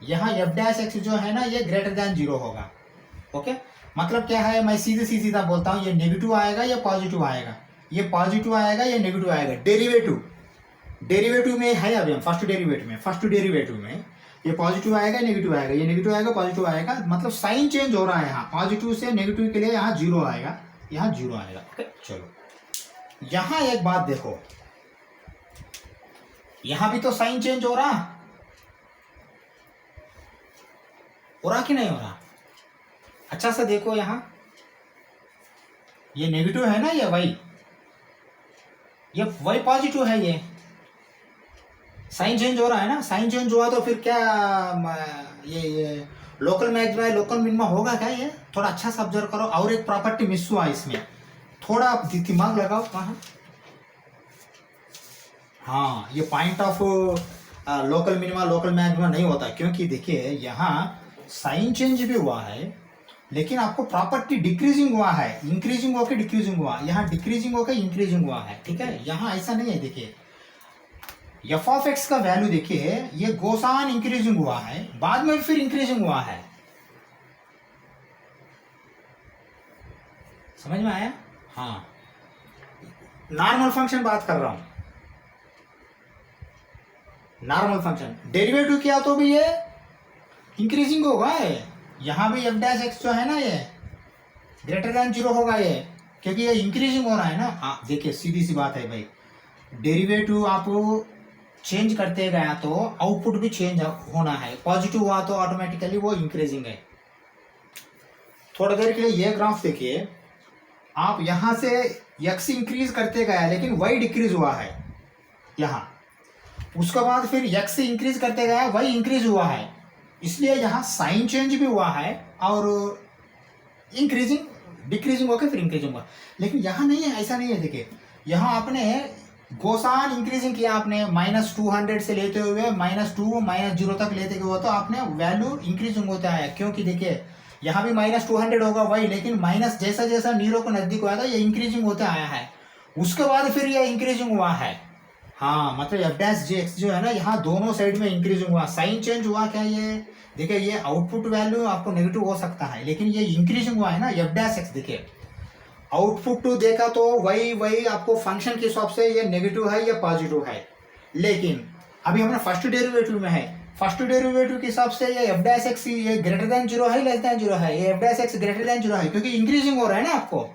यहाँ f डैश x जो है ना ये ग्रेटर देन 0 होगा। ओके मतलब क्या है, मैं सीधा बोलता हूँ, ये नेगेटिव आएगा या पॉजिटिव आएगा, ये पॉजिटिव आएगा या नेगेटिव आएगा। डेरिवेटिव में है, अभी हम फर्स्ट डेरिवेटिव में ये पॉजिटिव आएगा नेगेटिव आएगा, ये नेगेटिव आएगा पॉजिटिव आएगा, मतलब साइन चेंज हो रहा है यहाँ, पॉजिटिव से नेगेटिव के लिए यहाँ 0 आएगा, यहाँ 0 आएगा। ओके चलो यहाँ एक बात देखो, यहाँ भी तो साइन चेंज हो रहा कि नहीं हो रहा, अच्छा सा देखो यहाँ, ये नेगेटिव है ना, ये y पॉजिटिव है, ये साइन चेंज हो रहा है ना, साइन चेंज हुआ तो फिर क्या ये लोकल मैक्सिमा है लोकल मिनिमा होगा क्या, ये थोड़ा अच्छा सा ऑब्जर्व करो। और एक प्रॉपर्टी मिस हुआ इसमें, थोड़ा दिमाग लगाओ कहाँ, हाँ ये point of local minima local maxima नहीं होता, क्योंकि देखिए यहाँ साइन चेंज भी हुआ है लेकिन आपको प्रॉपर्टी डिक्रीजिंग हुआ है, इंक्रीजिंग होकर डिक्रीजिंग हुआ, यहाँ डिक्रीजिंग होकर इंक्रीजिंग हुआ है। ठीक है, यहाँ ऐसा नहीं है, देखिए f ऑफ x का वैल्यू देखिए, ये गोस ऑन इंक्रीजिंग हुआ है, बाद में फिर इंक्रीजिंग हुआ है, समझ में आया। हाँ नॉर्मल फंक्शन बात कर रहा हूं, नॉर्मल फंक्शन डेरिवेटिव किया तो भी ये इंक्रीजिंग होगा, यहाँ भी f डैश x जो है ना ये ग्रेटर देन 0 होगा, ये क्योंकि ये इंक्रीजिंग हो रहा है ना। देखिए सीधी सी बात है भाई, डेरिवेटिव आप चेंज करते गया तो आउटपुट भी चेंज होना है, पॉजिटिव हुआ तो ऑटोमेटिकली वो इंक्रीजिंग है। थोड़ा देर के लिए ये ग्राफ देखिए, आप यहां से x इंक्रीज करते गया लेकिन y डिक्रीज हुआ है यहाँ, उसके बाद फिर x से इंक्रीज करते गया y इंक्रीज हुआ है, इसलिए यहाँ साइन चेंज भी हुआ है और इंक्रीजिंग डिक्रीजिंग होकर फिर इंक्रीजिंग हुआ। लेकिन यहाँ नहीं है, ऐसा नहीं है। देखिए यहाँ आपने गोसान इंक्रीजिंग किया, आपने -200 से लेते हुए -2 -0 तक लेते हुए तो आपने वैल्यू इंक्रीजिंग होता है, क्योंकि देखिए यहाँ भी -200 होगा वही, लेकिन माइनस जैसा जैसा 0 को नजदीक हुआ था ये इंक्रीजिंग होता आया है, उसके बाद फिर ये इंक्रीजिंग हुआ है। हाँ मतलब f डैश x जो है ना, यहाँ दोनों साइड में इंक्रीजिंग हुआ, साइन चेंज हुआ क्या, ये देखिए ये आउटपुट वैल्यू आपको नेगेटिव हो सकता है लेकिन ये इंक्रीजिंग हुआ है ना f डैश x। देखिए आउटपुट देखा तो वही आपको फंक्शन के हिसाब से ये नेगेटिव है या पॉजिटिव है, लेकिन अभी हमने फर्स्ट डेरिवेटिव में है, फर्स्ट डेरिवेटिव के हिसाब से ये f डैश x ये ग्रेटर देन 0 है लेस देन 0 है, ये f dash x greater than 0 है क्योंकि इंक्रीजिंग हो रहा है ना आपको,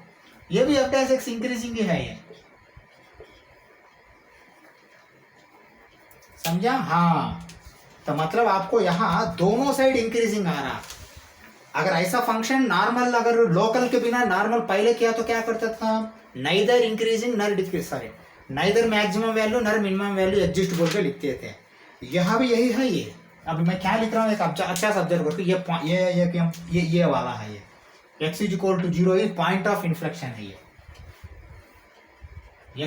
ये भी f डैश x इंक्रीजिंग ही है, ये समझा। हाँ तो मतलब आपको यहाँ दोनों साइड इंक्रीजिंग आ रहा। अगर ऐसा फंक्शन नॉर्मल अगर लोकल के बिना नॉर्मल पहले किया तो क्या करता था, नाइदर इंक्रीजिंग नर decrease, sorry neither maximum value nor minimum value exist बोल के लिखते थे, यहाँ भी यही है। ये अभी मैं क्या लिख रहा हूँ एक अच्छा सा ऑब्जर्व करके, ये वाला है, ये x equal to 0 is point of inflection है, ये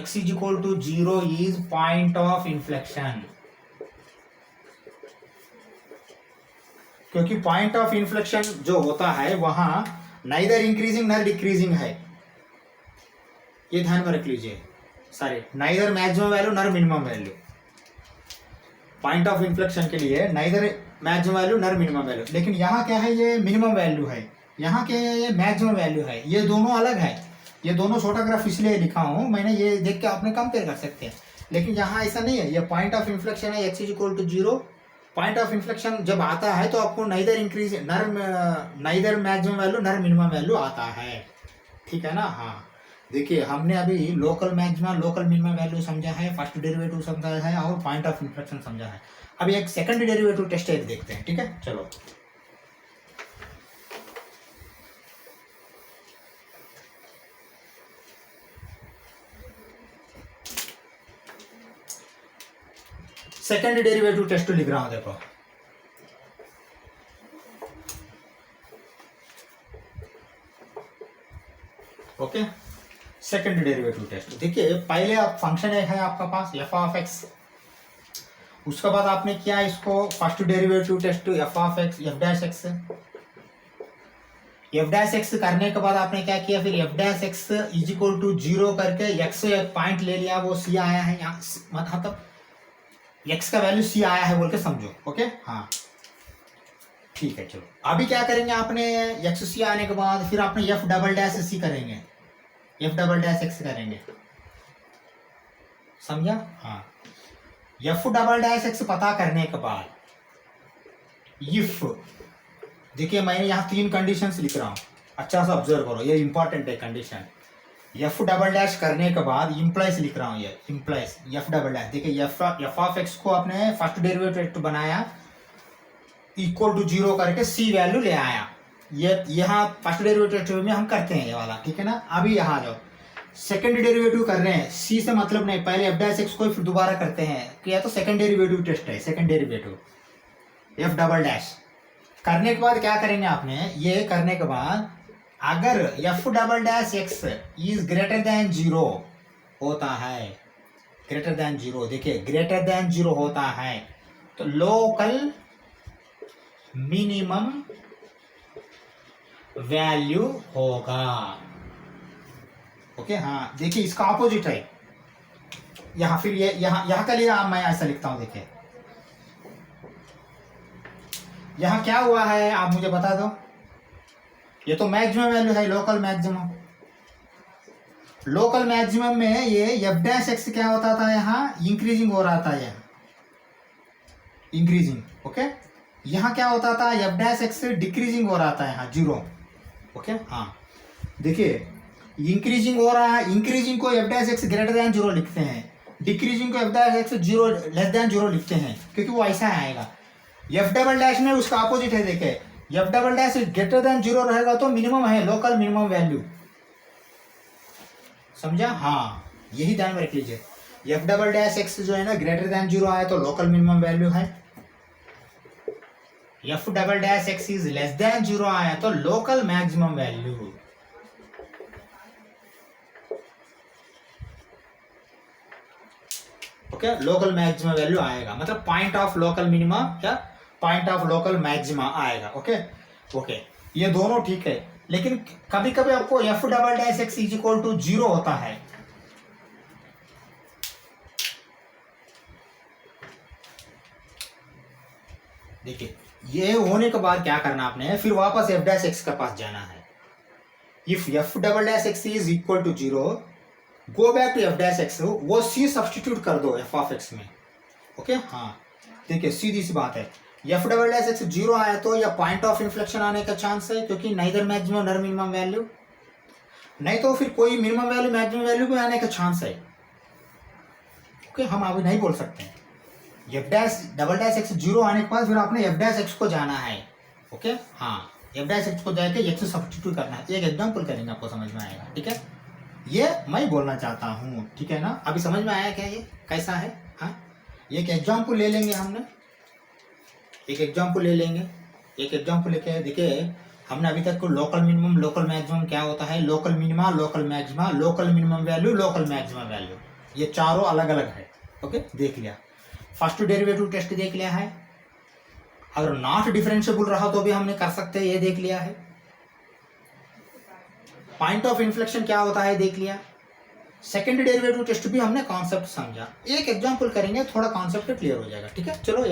x equal to 0 is point of inflection, क्योंकि पॉइंट ऑफ इन्फ्लेक्शन जो होता है वहां नाइदर इंक्रीजिंग नर डिक्रीजिंग है, ये ध्यान में रख लीजिए। Sorry neither maximum value nor minimum value, point of inflection के लिए neither maximum value nor minimum value, लेकिन यहाँ क्या है, ये मिनिमम वैल्यू है, यहाँ क्या है, ये मैक्सिमम वैल्यू है, ये दोनों अलग है। ये दोनों छोटा ग्राफ इसलिए लिखा हूँ मैंने, ये देख के आपने कंपेयर कर सकते हैं, लेकिन यहाँ ऐसा नहीं है, ये पॉइंट ऑफ इन्फ्लेक्शन है x equal to 0 point of inflection जब आता है तो आपको neither increase neither maximum value nor minimum value आता है, ठीक है ना। हाँ देखिए हमने अभी local maxima local minimum value समझा है, फर्स्ट डेरिवेटिव समझा है और पॉइंट ऑफ इन्फ्लेक्शन समझा है। अभी एक सेकंड डेरिवेटिव टेस्ट एक देखते हैं, ठीक है। चलो सेकंड डेरिवेटिव टेस्ट लिख रहा हूं, देखो ओके। सेकंड डेरिवेटिव टेस्ट देखिए, पहले आप फंक्शन एक है आपका पास एफ ऑफ एक्स, उसके बाद आपने किया इसको first derivative test F of X F dash X, F dash X करने के बाद आपने क्या किया, फिर F dash x is equal to 0 करके एक्स एक पॉइंट ले लिया, वो सी आया है यहाँ, मतलब एक्स का वैल्यू सी आया है बोल के समझो, ओके। हाँ ठीक है, चलो अभी क्या करेंगे, आपने एक्स सी आने के बाद फिर आपने एफ डबल डैश सी करेंगे, एफ डबल डैश एक्स करेंगे, समझा। हाँ एफ डबल डैश एक्स पता करने के बाद इफ, देखिए मैंने यहाँ 3 कंडीशंस लिख रहा हूँ, अच्छा से ऑब्जर्व करो, ये इंपॉर्टेंट है कंडीशन। एफ डबल डैश करने के बाद इम्प्लाइज लिख रहा हूँ, ये इम्प्लाइज एफ डबल डैश, देखिए एफ ऑफ एक्स को आपने फर्स्ट डेरिवेटिव बनाया इक्वल टू 0 करके सी वैल्यू ले आया, ये यहाँ फर्स्ट डेरिवेटिव में हम करते हैं ये वाला, ठीक है ना। अभी यहाँ जाओ सेकंड डेरिवेटिव कर रहे हैं, सी से मतलब नहीं, पहले एफ डैश एक्स को फिर दोबारा करते हैं, किया तो सेकंड डेरिवेटिव टेस्ट है, second derivative F double dash करने के बाद क्या करेंगे आपने, ये करने के बाद अगर F double dash x is greater than 0 होता है, ग्रेटर देन 0, देखिए ग्रेटर देन 0 होता है तो लोकल मिनिमम वैल्यू होगा, ओके। हाँ देखिए इसका ऑपोजिट है यहाँ, फिर ये यहाँ का लिए मैं ऐसा लिखता हूं, देखिए यहाँ क्या हुआ है आप मुझे बता दो, ये तो मैक्सिमम वैल्यू है, लोकल मैक्सिमम, लोकल मैक्सिमम में ये एफ डैश एक्स क्या होता था, यहाँ इंक्रीजिंग हो रहा था, यहाँ इंक्रीजिंग, ओके। यहाँ क्या होता था, एफ डैश एक्स डिक्रीजिंग हो रहा था, यहाँ 0, ओके। हाँ देखिए इंक्रीजिंग हो रहा है, इंक्रीजिंग को F dash x greater than 0 लिखते हैं, डिक्रीजिंग को F dash x 0 less than 0 लिखते हैं, क्योंकि वो ऐसा आएगा। एफ डबल डैश में उसका अपोजिट है, देखे F double dash greater than 0 रहेगा तो मिनिमम है, लोकल मिनिमम वैल्यू, समझा। हाँ यही ध्यान में रख लीजिए, एफ डबल डैश एक्स जो है ना ग्रेटर देन 0 आया तो लोकल मिनिमम वैल्यू है, F double dash x is less than 0 आया तो local maximum value, okay. Local maximum value आएगा, मतलब पॉइंट ऑफ लोकल मिनिमा या पॉइंट ऑफ लोकल मैक्सिमा आएगा, ओके ओके। ये दोनों ठीक है, लेकिन कभी कभी आपको F double dash x is equal to 0 होता है, देखिए ये होने के बाद क्या करना आपने, फिर वापस एफ डैश एक्स के पास जाना है। If F double dash x is equal to 0 go back to F dash X, वो सी सब्सटीट्यूट कर दो एफ ऑफ एक्स में, ओके। हाँ देखिए सीधी सी बात है, एफ डबल डैश एक्स 0 आया तो या पॉइंट ऑफ इन्फ्लेक्शन आने का चांस है, क्योंकि नाइदर मैक्सिमम नर मिनिमम वैल्यू, नहीं तो फिर कोई मिनिमम वैल्यू मैक्सिमम वैल्यू में आने का चांस है, ओके। हम अभी नहीं बोल सकते हैं, F dash double dash x 0 आने के बाद फिर आपने एफ डैश एक्स को जाना है, ओके। हाँ एफ डैश एक्स को जाके एक्स सब्सटीट्यूट करना है, एक एग्जाम्पल करेंगे आपको समझ में आएगा, ठीक है। ये मैं बोलना चाहता हूँ, ठीक है ना। अभी समझ में आया क्या ये कैसा है। हाँ एक एग्जाम्पल ले लेंगे, हमने एक एग्जाम्पल ले लेंगे, एक एग्जाम्पल लेके देखिए हमने अभी तक को लोकल मिनिमम लोकल मैक्सिमम क्या होता है, local minima local maxima local minimum value local maximum value, ये चारों अलग अलग है, ओके। देख लिया, फर्स्ट डेरिवेटिव टेस्ट देख लिया है, अगर नॉट डिफरेंशिएबल रहा तो भी हमने कर सकते हैं, ये देख लिया है। पॉइंट ऑफ इन्फ्लेक्शन क्या होता है देख लिया, सेकंड डेरिवेटिव टेस्ट भी हमने कॉन्सेप्ट समझा। एक एग्जांपल करेंगे, थोड़ा कॉन्सेप्ट क्लियर हो जाएगा, ठीक है। चलो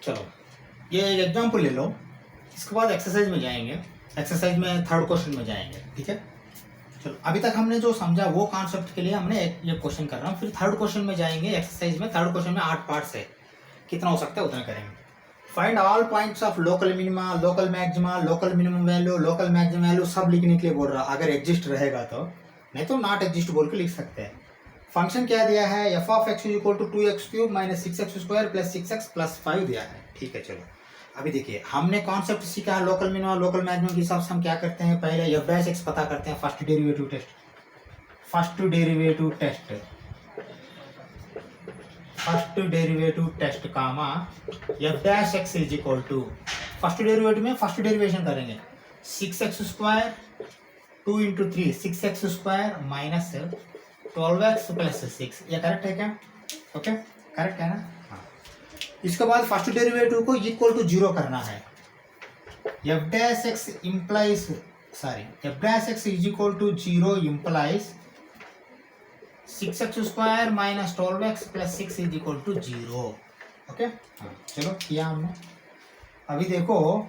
चलो ये एक एग्जांपल ले लो, इसके बाद एक्सरसाइज में जाएंगे, एक्सरसाइज में थर्ड क्वेश्चन में जाएंगे, ठीक है। चलो अभी तक हमने जो समझा वो कॉन्सेप्ट के लिए हमने ये क्वेश्चन कर रहा हूँ, फिर थर्ड क्वेश्चन में जाएंगे एक्सरसाइज में। थर्ड क्वेश्चन में 8 पार्ट्स है, कितना हो सकता है उतना करेंगे। Find all points of local minima, local maxima, local minimum value, local maximum value सब लिखने के लिए बोल रहा, अगर एग्जिस्ट रहेगा तो, नहीं तो नॉट एग्जिस्ट बोल के लिख सकते हैं। फंक्शन क्या दिया है, F of X equal to 2x³ minus 6x² plus 6x plus 5 दिया है। ठीक है चलो अभी देखिए हमने कॉन्सेप्ट सीखा है लोकल मिनिमा लोकल मैक्सिमम के हिसाब से हम क्या करते हैं, पहले एफ डैश एक्स पता करते हैं, first derivative test, first derivative test comma F dash x is equal to, first derivative में फर्स्ट डेरिवेशन करेंगे 6x² 2 × 3 6x² minus 12x plus 6, ये करेक्ट है क्या? ओके करेक्ट है ना? हाँ। इसके बाद फर्स्ट डेरिवेटिव को इक्वल टू 0 करना है, F dash X implies F dash x is equal to 0 implies 6x² minus 12x plus 6 is equal to 0। Okay हाँ चलो किया हमने। अभी देखो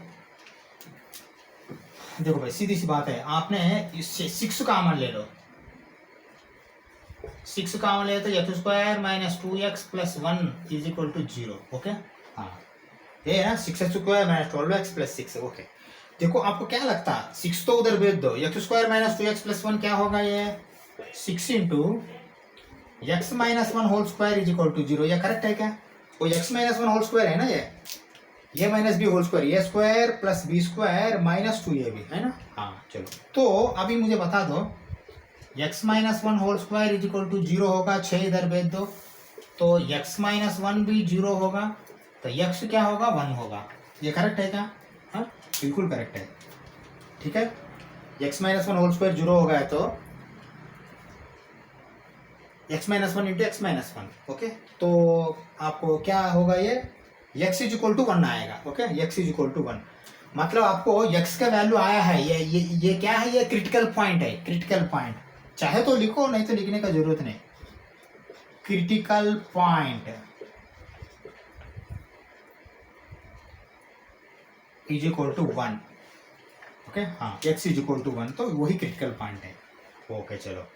भाई सीधी सी बात है, आपने इससे 6 कॉमन ले लो, 6 कॉमन ले तो x² minus 2x plus 1 is equal to 0। Okay हाँ ये है ना 6x² minus 12x plus 6। Okay देखो आपको क्या लगता है, 6 तो उधर भेज दो, x² माइनस 2x प्लस 1 क्या होगा, ये 6 × x minus 1 whole square is equal to 0, ये करेक्ट है क्या? वो x माइनस 1 होल स्क्वायर है ना, ये minus b whole square, a square plus b square minus 2 भी है ना। हाँ चलो तो अभी मुझे बता दो x minus 1 whole square is equal to 0 होगा, 6 इधर भेज दो तो x माइनस 1 भी 0 होगा, तो x क्या होगा 1 होगा, ये करेक्ट है क्या? हाँ बिल्कुल करेक्ट है। ठीक है x माइनस 1 होल स्क्वायर 0 होगा तो x minus 1 into x minus 1। Okay तो आपको क्या होगा, ये x इज इक्वल टू 1 आएगा। Okay x is equal to 1 मतलब आपको x का वैल्यू आया है, ये क्या है, ये क्रिटिकल पॉइंट है, क्रिटिकल पॉइंट चाहे तो लिखो नहीं तो लिखने का जरूरत नहीं, critical point is equal to 1। Okay हाँ x इज इक्वल टू 1 तो वही क्रिटिकल पॉइंट है। ओके चलो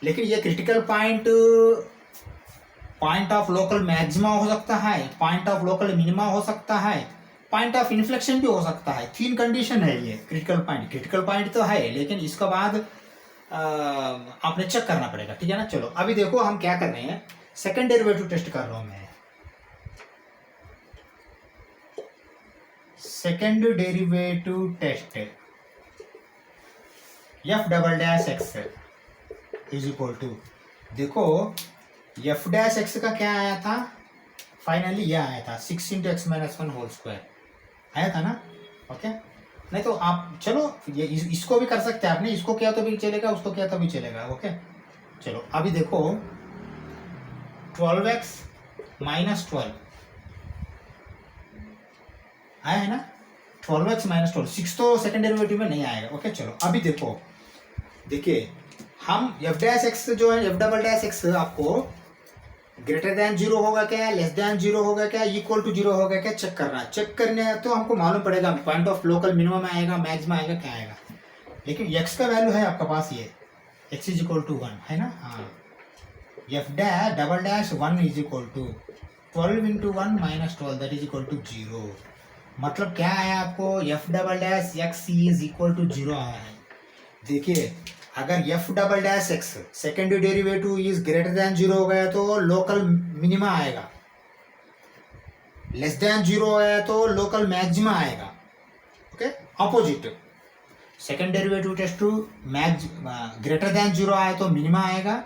लेकिन ये critical point point of local maxima हो सकता है, पॉइंट ऑफ लोकल मिनिमा हो सकता है, पॉइंट ऑफ इन्फ्लेक्शन भी हो सकता है, 3 कंडीशन है ये क्रिटिकल पॉइंट। क्रिटिकल पॉइंट तो है लेकिन इसके बाद आपने चेक करना पड़ेगा। ठीक है ना? चलो अभी देखो हम क्या कर रहे हैं, सेकंड डेरिवेटिव टेस्ट कर रहा हूं मैं, second derivative test F double dash x is equal to, देखो एफ डैश एक्स का क्या आया था, फाइनली ये आया था 6 × x माइनस 1 होल स्क्वायर आया था ना। ओके नहीं तो आप चलो ये इसको भी कर सकते हैं, आपने इसको किया तो भी चलेगा, उसको किया तो भी चलेगा। ओके चलो अभी देखो 12x माइनस 12 आया है ना, 12x माइनस 12, 6 तो सेकंड डेरिवेटिव में नहीं आएगा। ओके चलो अभी देखो, देखिए हम एफ डैश एक्स जो है एफ डबल डैश एक्स आपको ग्रेटर देन 0 होगा क्या, लेस देन 0 होगा क्या, इक्वल टू 0 होगा क्या, चेक करना है। चेक करने है तो हमको मालूम पड़ेगा पॉइंट ऑफ लोकल मिनिमम आएगा, मैक्सिमम आएगा, क्या आएगा। लेकिन x का वैल्यू है आपके पास, ये x इज इक्वल टू 1 है ना। हाँ F dash double dash 1 is equal to 12 × 1 minus 12 that is equal to 0। मतलब क्या है आपको, F double dash x is equal to 0 आया है। देखिए अगर F double dash X second derivative is greater than 0 हो गया तो लोकल मिनिमा आएगा, लेस देन 0 हो गया तो लोकल मैक्सिमा आएगा। Okay opposite, second derivative test to greater than 0 आए तो मिनिमा आएगा,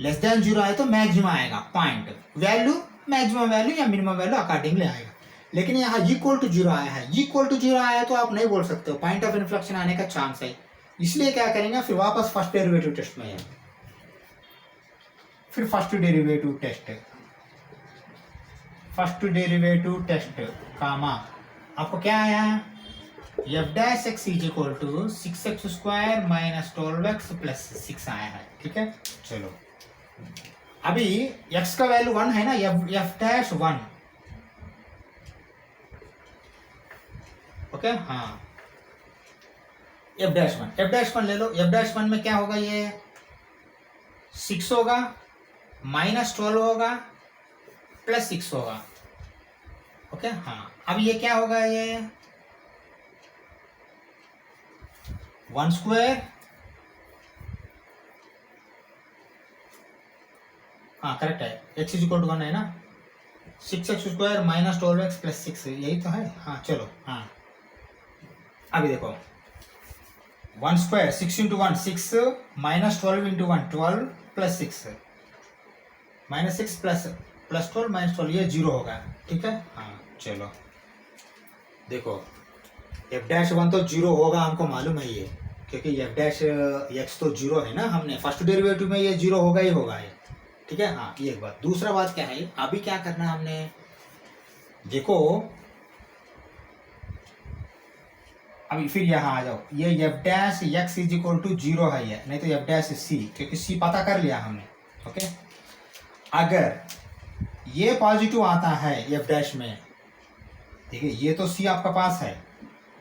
लेस देन 0 आए तो मैक्सिमा आएगा। पॉइंट वैल्यू मैक्सिमम वैल्यू या मिनिमम वैल्यू अकॉर्डिंगली आएगा। लेकिन यहाँ इक्वल टू 0 आया है, इक्वल टू 0 आया तो आप नहीं बोल सकते हो, पॉइंट ऑफ इन्फ्लेक्शन आने का चांस है। इसलिए क्या करेंगे, फिर वापस फर्स्ट डेरिवेटिव टेस्ट में है, फिर फर्स्ट डेरिवेटिव टेस्ट कामा आपको क्या आया है, F dash x is equal to 6x² minus 12x plus 6 आया है। ठीक है चलो अभी x का वैल्यू 1 है ना, एफ डैश 1। ओके हाँ एफ डैश 1 ले लो, एफ डैश 1 में क्या होगा, ये 6 होगा माइनस 12 होगा प्लस 6 होगा। ओके हाँ, अब ये क्या होगा, ये 1 स्क्वायर, हाँ करेक्ट है, x इज इक्वल टू 1 है ना, 6x square minus 12x plus 6, यही तो है। हाँ चलो हाँ, अभी देखो 1 square 6 into 1 6 minus 12 into 1 12 plus 6 minus 6 plus 12 minus 12, ये 0 होगा। ठीक है हाँ चलो देखो, एफ डैश 1 तो 0 होगा, हमको मालूम है ये, क्योंकि एफ डैश एक्स तो 0 है ना, हमने फर्स्ट डेरिवेटिव में ये 0 होगा ही होगा ये। ठीक है हाँ, ये एक बात। दूसरा बात क्या है, अभी क्या करना है हमने, देखो अभी फिर यहाँ आ जाओ, ये F dash x is equal to 0 है ये, नहीं तो एफ डैश सी, क्योंकि सी पता कर लिया हमने। ओके, अगर ये पॉजिटिव आता है एफ डैश में, ठीक है, ये तो सी आपका पास है,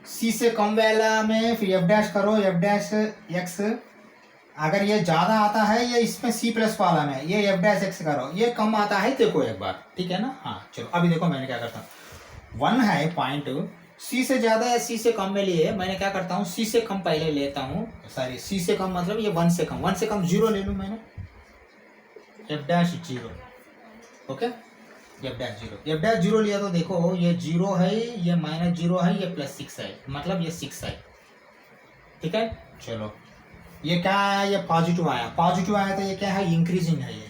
सी से कम वाला में फिर एफ डैश करो, एफ डैश एक्स, अगर ये ज्यादा आता है ये इसमें सी प्लस वाला में, ये एफ डैश एक्स करो, ये कम आता है देखो एक बार। ठीक है ना हाँ चलो, अभी देखो मैंने क्या करता हूँ, 1 है पॉइंट, सी से ज्यादा या सी से कम में लिए, मैंने क्या करता हूँ, सी से कम पहले लेता हूँ, सॉरी सी से कम मतलब ये 1 से कम, 1 से कम 0 ले लूँ मैंने, F dash 0। Okay, F dash 0, F dash 0 लिया तो देखो ये 0 है, ये माइनस 0 है, ये प्लस 6 है, मतलब ये 6 है। ठीक है चलो, ये क्या है, ये पॉजिटिव आया, पॉजिटिव आया तो ये क्या है, इंक्रीजिंग है ये,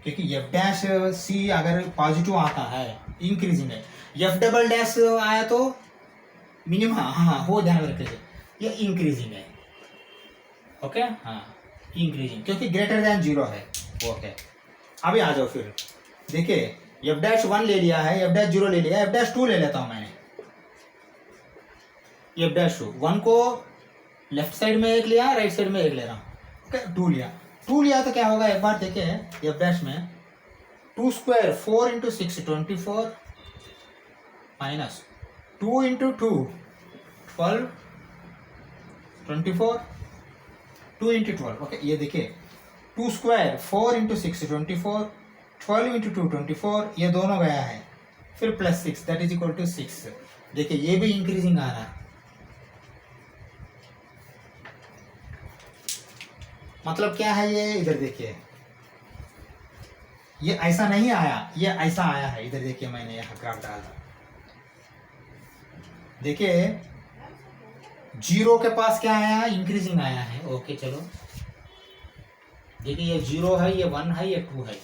क्योंकि एफ डैश सी अगर पॉजिटिव आता है इंक्रीजिंग है, एफ डबल डैश आया तो मिनिमम, हाँ वो ध्यान रखिए, ये इंक्रीजिंग है। ओके हाँ इंक्रीजिंग, क्योंकि ग्रेटर देन 0 है। ओके, अभी आ जाओ फिर, देखिए एफ डैश 1 ले लिया है, एफ डैश 0 ले लिया, एफ डैश 2 ले लेता हूं मैंने, एफ डैश 1 को लेफ्ट साइड में एक लिया, राइट साइड में एक ले रहा हूँ। ओके 2 लिया तो क्या होगा, एक बार देखिए एफ डैश में 2 square 4 into 6 24 minus 2 into 2 12 24 2 into 12। Okay ये देखिए 2 स्क्वायर 4 इंटू 6 24 12 इंटू 2 24, ये दोनों गया है, फिर plus 6 that is equal to 6। देखिए ये भी इंक्रीजिंग आ रहा है, मतलब क्या है ये, इधर देखिए ये ऐसा नहीं आया, ये ऐसा आया है, इधर देखिए मैंने यहाँ ग्राफ डाला, देखिए 0 के पास क्या आया, इंक्रीजिंग आया है। ओके चलो देखिए ये 0 है, ये 1 है, ये 2 है,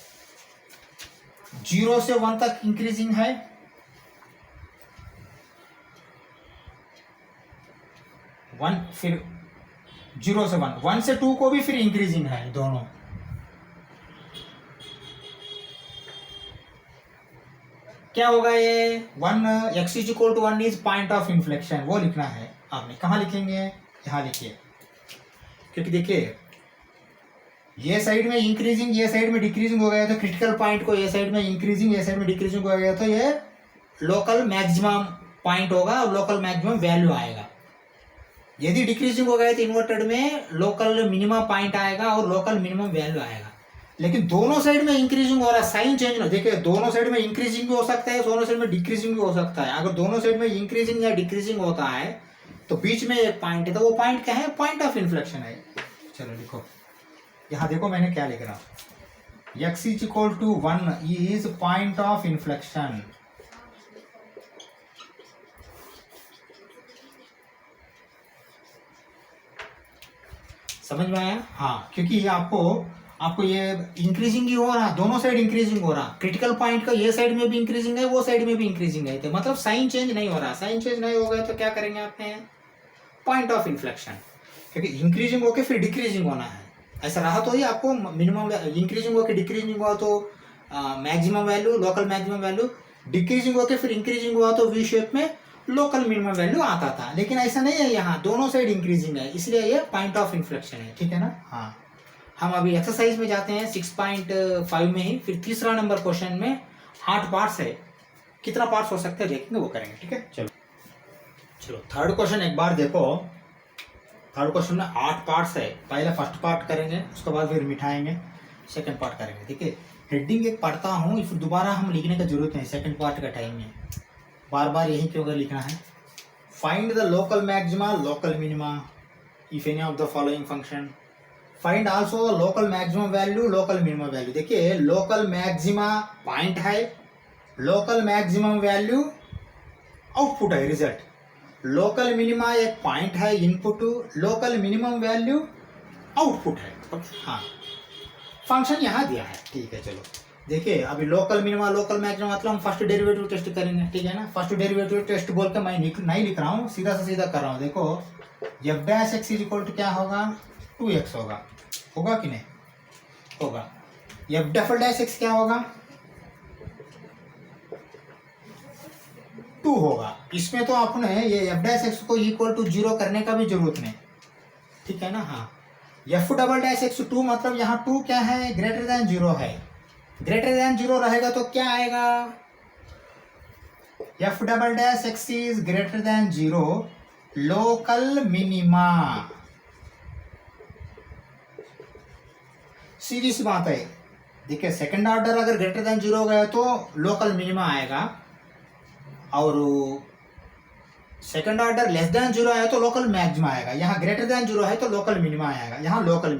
0 से 1 तक इंक्रीजिंग है, 1 फिर 0 से 1, 1 से 2 को भी फिर इंक्रीजिंग है दोनों। क्या होगा ये 1 X is equal to 1 is point of inflection, वो लिखना है आपने, कहाँ लिखेंगे, यहाँ लिखिए, क्योंकि देखिए ये साइड में इंक्रीजिंग, ये साइड में डिक्रीजिंग हो गया तो क्रिटिकल पॉइंट को ये साइड में इंक्रीजिंग, ये साइड में डिक्रीजिंग हो गया तो ये लोकल मैक्सिमम पॉइंट होगा और लोकल मैक्सिमम वैल्यू आएगा। यदि डिक्रीजिंग हो गया तो इन्वर्टेड में लोकल मिनिमम पॉइंट आएगा और लोकल मिनिमम वैल्यू आएगा। लेकिन दोनों साइड में इंक्रीजिंग हो रहा है, साइन चेंज ना, देखिए दोनों साइड में इंक्रीजिंग भी हो सकता है, दोनों साइड में डिक्रीजिंग भी हो सकता है। अगर दोनों साइड में इंक्रीजिंग या डिक्रीजिंग होता है तो बीच में एक पॉइंट है, तो वो पॉइंट क्या है, पॉइंट ऑफ इन्फ्लेक्शन है। चलो लिखो, यहाँ देखो मैंने क्या लिख रहा, x is equal to 1 is point of inflection. समझ में आया? हाँ, क्योंकि ये आपको ये इंक्रीजिंग ही हो रहा, दोनों साइड इंक्रीजिंग हो रहा, क्रिटिकल पॉइंट का ये साइड में भी इंक्रीजिंग है, वो साइड में भी इंक्रीजिंग है, तो मतलब साइन चेंज नहीं हो रहा। साइन चेंज नहीं हो गया तो क्या करेंगे आपने, पॉइंट ऑफ इन्फ्लेक्शन, क्योंकि इंक्रीजिंग होके फिर डिक्रीजिंग होना है। ऐसा रहा तो ही आपको मिनिमम, इंक्रीजिंग होके डिक्रीजिंग हुआ तो maximum value, local maximum value, decreasing होके फिर इंक्रीजिंग हुआ तो वी शेप में लोकल मिनिमम वैल्यू आता था। लेकिन ऐसा नहीं है, यहाँ दोनों साइड इंक्रीजिंग है, इसलिए ये पॉइंट ऑफ इन्फ्लेक्शन है। ठीक है ना? हाँ, हम अभी एक्सरसाइज में जाते हैं 6.5 में ही। फिर तीसरा नंबर क्वेश्चन में 8 पार्ट्स है, कितना पार्ट्स हो सकते हैं देखेंगे, वो करेंगे। ठीक है, चलो थर्ड क्वेश्चन एक बार देखो। थर्ड क्वेश्चन में 8 पार्ट्स है, पहले फर्स्ट पार्ट करेंगे, उसके बाद फिर मिटाएंगे, सेकंड पार्ट करेंगे। ठीक है, हेडिंग एक पढ़ता हूँ, फिर दोबारा हम लिखने का जरूरत नहीं सेकंड पार्ट का टाइम में, बार बार यही क्यों कर लिखना है। Find the local maxima local minima if any of the following function, find also the local maximum value local minimum value. देखिए लोकल मैक्सिमा पॉइंट है, लोकल मैक्सिमम वैल्यू आउटपुट है रिजल्ट, लोकल मिनिमा एक point है input, local minimum value output है। हाँ function यहाँ दिया है, ठीक है। चलो देखिए अभी लोकल मिनिमा लोकल मैक्सिमम मतलब हम फर्स्ट डेरिवेटिव टेस्ट करेंगे, ठीक है ना। फर्स्ट डेरिवेटिव टेस्ट बोल के मैं नहीं लिख रहा हूँ, सीधा से सीधा कर रहा हूँ। देखो F dash x is equal to क्या होगा, 2x होगा, होगा कि नहीं होगा। एफ डबल डैश एक्स क्या होगा, 2 होगा। इसमें तो आपने ये एफ डैश एक्स को इक्वल टू 0 करने का भी जरूरत नहीं, ठीक है ना। हाँ एफ डबल डैश एक्स 2 मतलब यहाँ 2 क्या है, ग्रेटर देन 0 है। ग्रेटर देन 0 रहेगा तो क्या आएगा, f double dash x is greater than 0 local minima. सीधी सी बात है। देखिए सेकंड ऑर्डर अगर ग्रेटर देन 0 हो गया तो लोकल मिनिमा आएगा, और सेकंड ऑर्डर लेस देन 0 आया तो लोकल मैक्सिमा आएगा। यहाँ ग्रेटर देन 0 है तो लोकल मिनिमा आएगा, यहाँ लोकल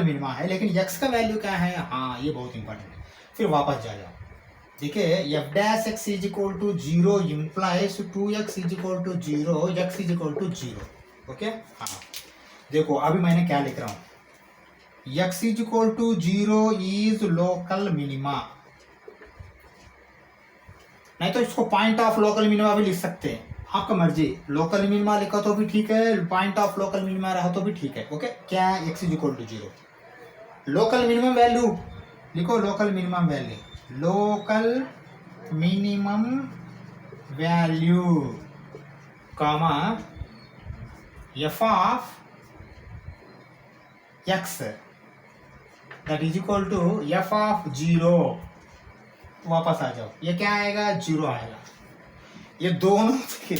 मिनिमा है। लेकिन x का वैल्यू क्या है, हाँ ये बहुत इंपॉर्टेंट है। फिर वापस जा जाओ, देखिए F dash x is equal to 0 implies 2x is equal to 0, x is equal to 0। Okay हाँ देखो अभी मैंने क्या लिख रहा हूँ, x is equal to 0 is local minima, नहीं तो इसको पॉइंट ऑफ लोकल मिनिमा भी लिख सकते हैं, आपका मर्जी। लोकल मिनिमा लिखा तो भी ठीक है, पॉइंट ऑफ लोकल मिनिमा रहा तो भी ठीक है। ओके क्या है, x is equal to 0, local minimum value लिखो, local minimum value, local minimum value comma f of x that is equal to f of 0। वापस आ जाओ, ये क्या आएगा, 0 आएगा। ये दोनों के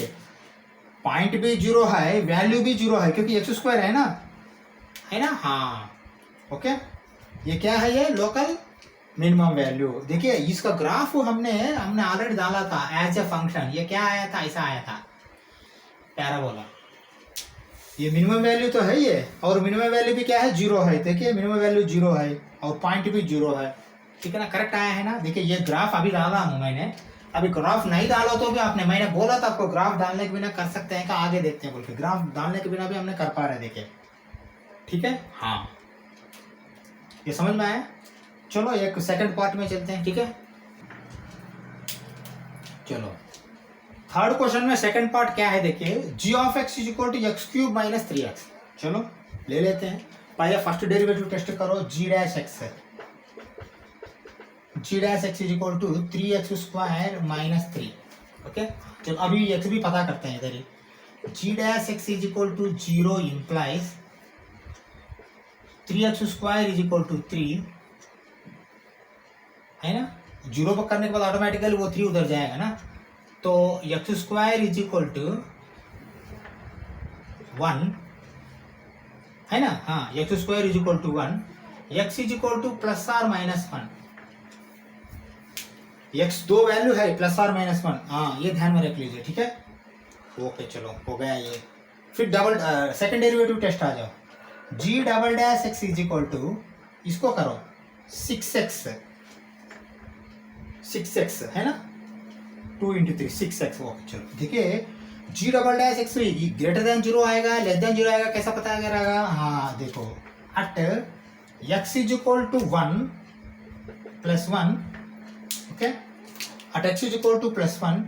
पॉइंट भी 0 है, वैल्यू भी 0 है, क्योंकि एक्स स्क्वायर है ना। हाँ ओके ये क्या है, ये लोकल मिनिमम वैल्यू। देखिए इसका ग्राफ हमने ऑलरेडी डाला था एज ए फंक्शन, ये क्या आया था, ऐसा आया था पैराबोला। ये मिनिमम वैल्यू तो है ये, और मिनिमम वैल्यू भी क्या है, 0 है। देखिए मिनिमम वैल्यू 0 है और पॉइंट भी 0 है, ठीक है ना, करेक्ट आया है ना। देखिए ये ग्राफ अभी डाला हूँ मैंने, अभी ग्राफ नहीं डालो तो भी मैंने बोला था आपको ग्राफ डालने के बिना कर सकते हैं, का आगे देखते हैं बोल के, ग्राफ डालने के बिना भी हमने कर पा रहे, देखिए ठीक है। हाँ ये समझ में आया। चलो एक सेकंड पार्ट में चलते हैं, ठीक है। चलो थर्ड क्वेश्चन में सेकंड पार्ट क्या है, देखिए g of x is equal to x cube minus 3x। चलो ले लेते हैं, पहले फर्स्ट डेरिवेटिव टेस्ट करो, g dash x is equal to 3x square minus 3। Okay चलो अभी x भी पता करते हैं इधर ही, g dash x is equal to 0 implies 3x square is equal to 3 है ना। 0 पर करने के बाद ऑटोमेटिकली वो 3 उधर जाएगा ना, तो X square is equal to 1 है ना। हाँ X square is equal to 1, X is equal to plus और माइनस 1, एक्स दो वैल्यू है प्लस और माइनस 1, हाँ ये ध्यान में रख लीजिए, ठीक है। ओके चलो हो गया ये। फिर डबल सेकंड डेरिवेटिव टेस्ट आ जाओ, g double dash x is equal to, इसको करो 6x है ना, 2 इंटू 3 6x। ओके चलो देखिए g double dash x greater than 0 आएगा लेस देन 0 आएगा, कैसा पता करेगा, हाँ देखो at x is equal to 1 plus 1, okay at x is equal to plus 1,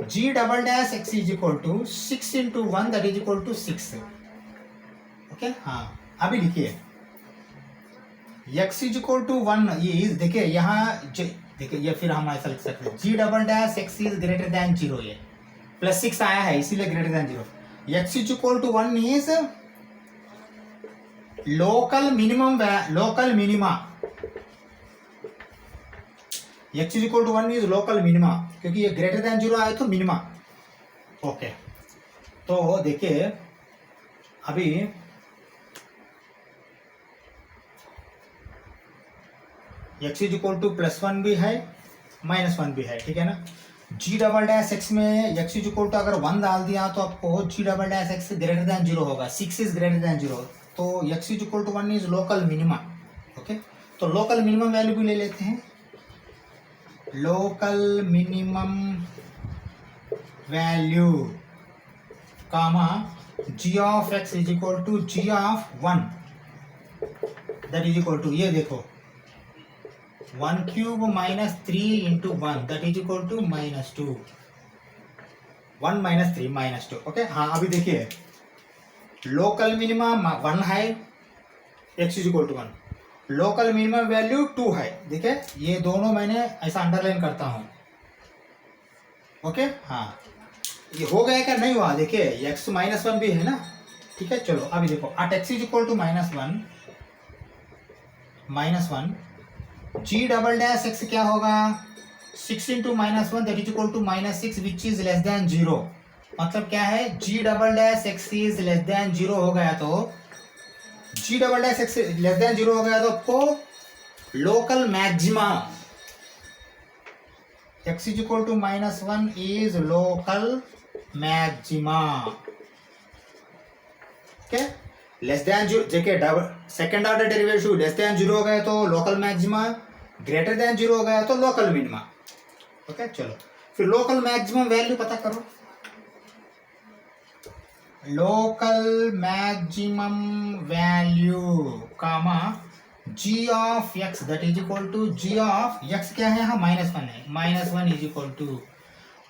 g double dash x is equal to 6 into 1 that is equal to 6। Okay हाँ अभी लिखिए x is equal to 1 is, देखिए यहाँ देखिए ये फिर हम ऐसा लिख सकते हैं, g double dash x is greater than 0, ये प्लस 6 आया है इसीलिए greater than 0। x is equal to 1 is local minima, x is equal to 1 is local minima, क्योंकि ये ग्रेटर देन 0 आए तो मिनिमा। ओके तो देखिए अभी 2 x इज इक्वल टू +1 भी है -1 भी है, ठीक है ना। g डबल डैश x में x इज इक्वल टू अगर 1 डाल दिया तो आपको g double dash x greater than 0 होगा, 6 इज ग्रेटर देन 0, तो x is equal to 1 is local minima. Okay, तो लोकल मिनिमम वैल्यू भी ले लेते हैं। Local minimum value comma g of x is equal to g of 1 that is equal to, ये देखो 1 cube -3 into 1 that is equal to -2, 1 -3 -2। Okay, हाँ अभी देखिए लोकल मिनिमम 1 है, x is equal to 1, local minimum value 2 है। देखिए ये दोनों मैंने ऐसा अंडरलाइन करता हूँ। ओके, हाँ ये हो गया क्या, नहीं हुआ, देखिए x -1 भी है ना, ठीक है। चलो अभी देखो at x is equal to -1 g double dash x क्या होगा, 6 into -1 that is equal to -6 which is less than 0। मतलब क्या है, g double dash x is less than 0 हो गया तो g double dash x less than 0 हो गया तो आपको local maxima x is equal to -1 is local maxima. Okay, less than 0, देखिए double second order derivative less than 0 हो गया तो लोकल मैक्सिमा, ग्रेटर देन 0 हो गया तो लोकल मिनिमा। ओके, चलो फिर लोकल मैक्सिमम वैल्यू पता करो। Local maximum value comma g of x that is equal to g of x क्या है, यहाँ -1 है, -1 is equal to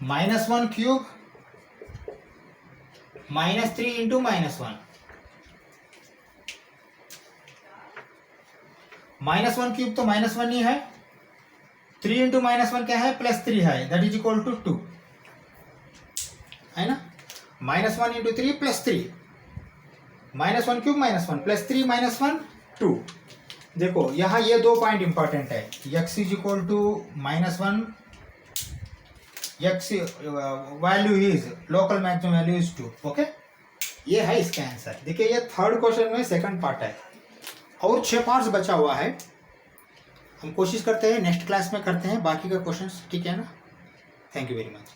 -1 cube -3 into -1, -1 cube तो -1 ही है, 3 इंटू -1 क्या है, +3 है, दैट इज इक्वल टू 2 है ना। -1 इंटू 3 +3, -1 क्यूब -1 +3 -1 2। देखो यहाँ ये दो पॉइंट इंपॉर्टेंट है, x is equal to -1, x value is local maximum value is 2। Okay, ये है इसका आंसर। देखिए ये थर्ड क्वेश्चन में सेकंड पार्ट है, और 6 पार्ट्स बचा हुआ है। हम कोशिश करते हैं नेक्स्ट क्लास में करते हैं बाकी का क्वेश्चंस, ठीक है ना। Thank you very much.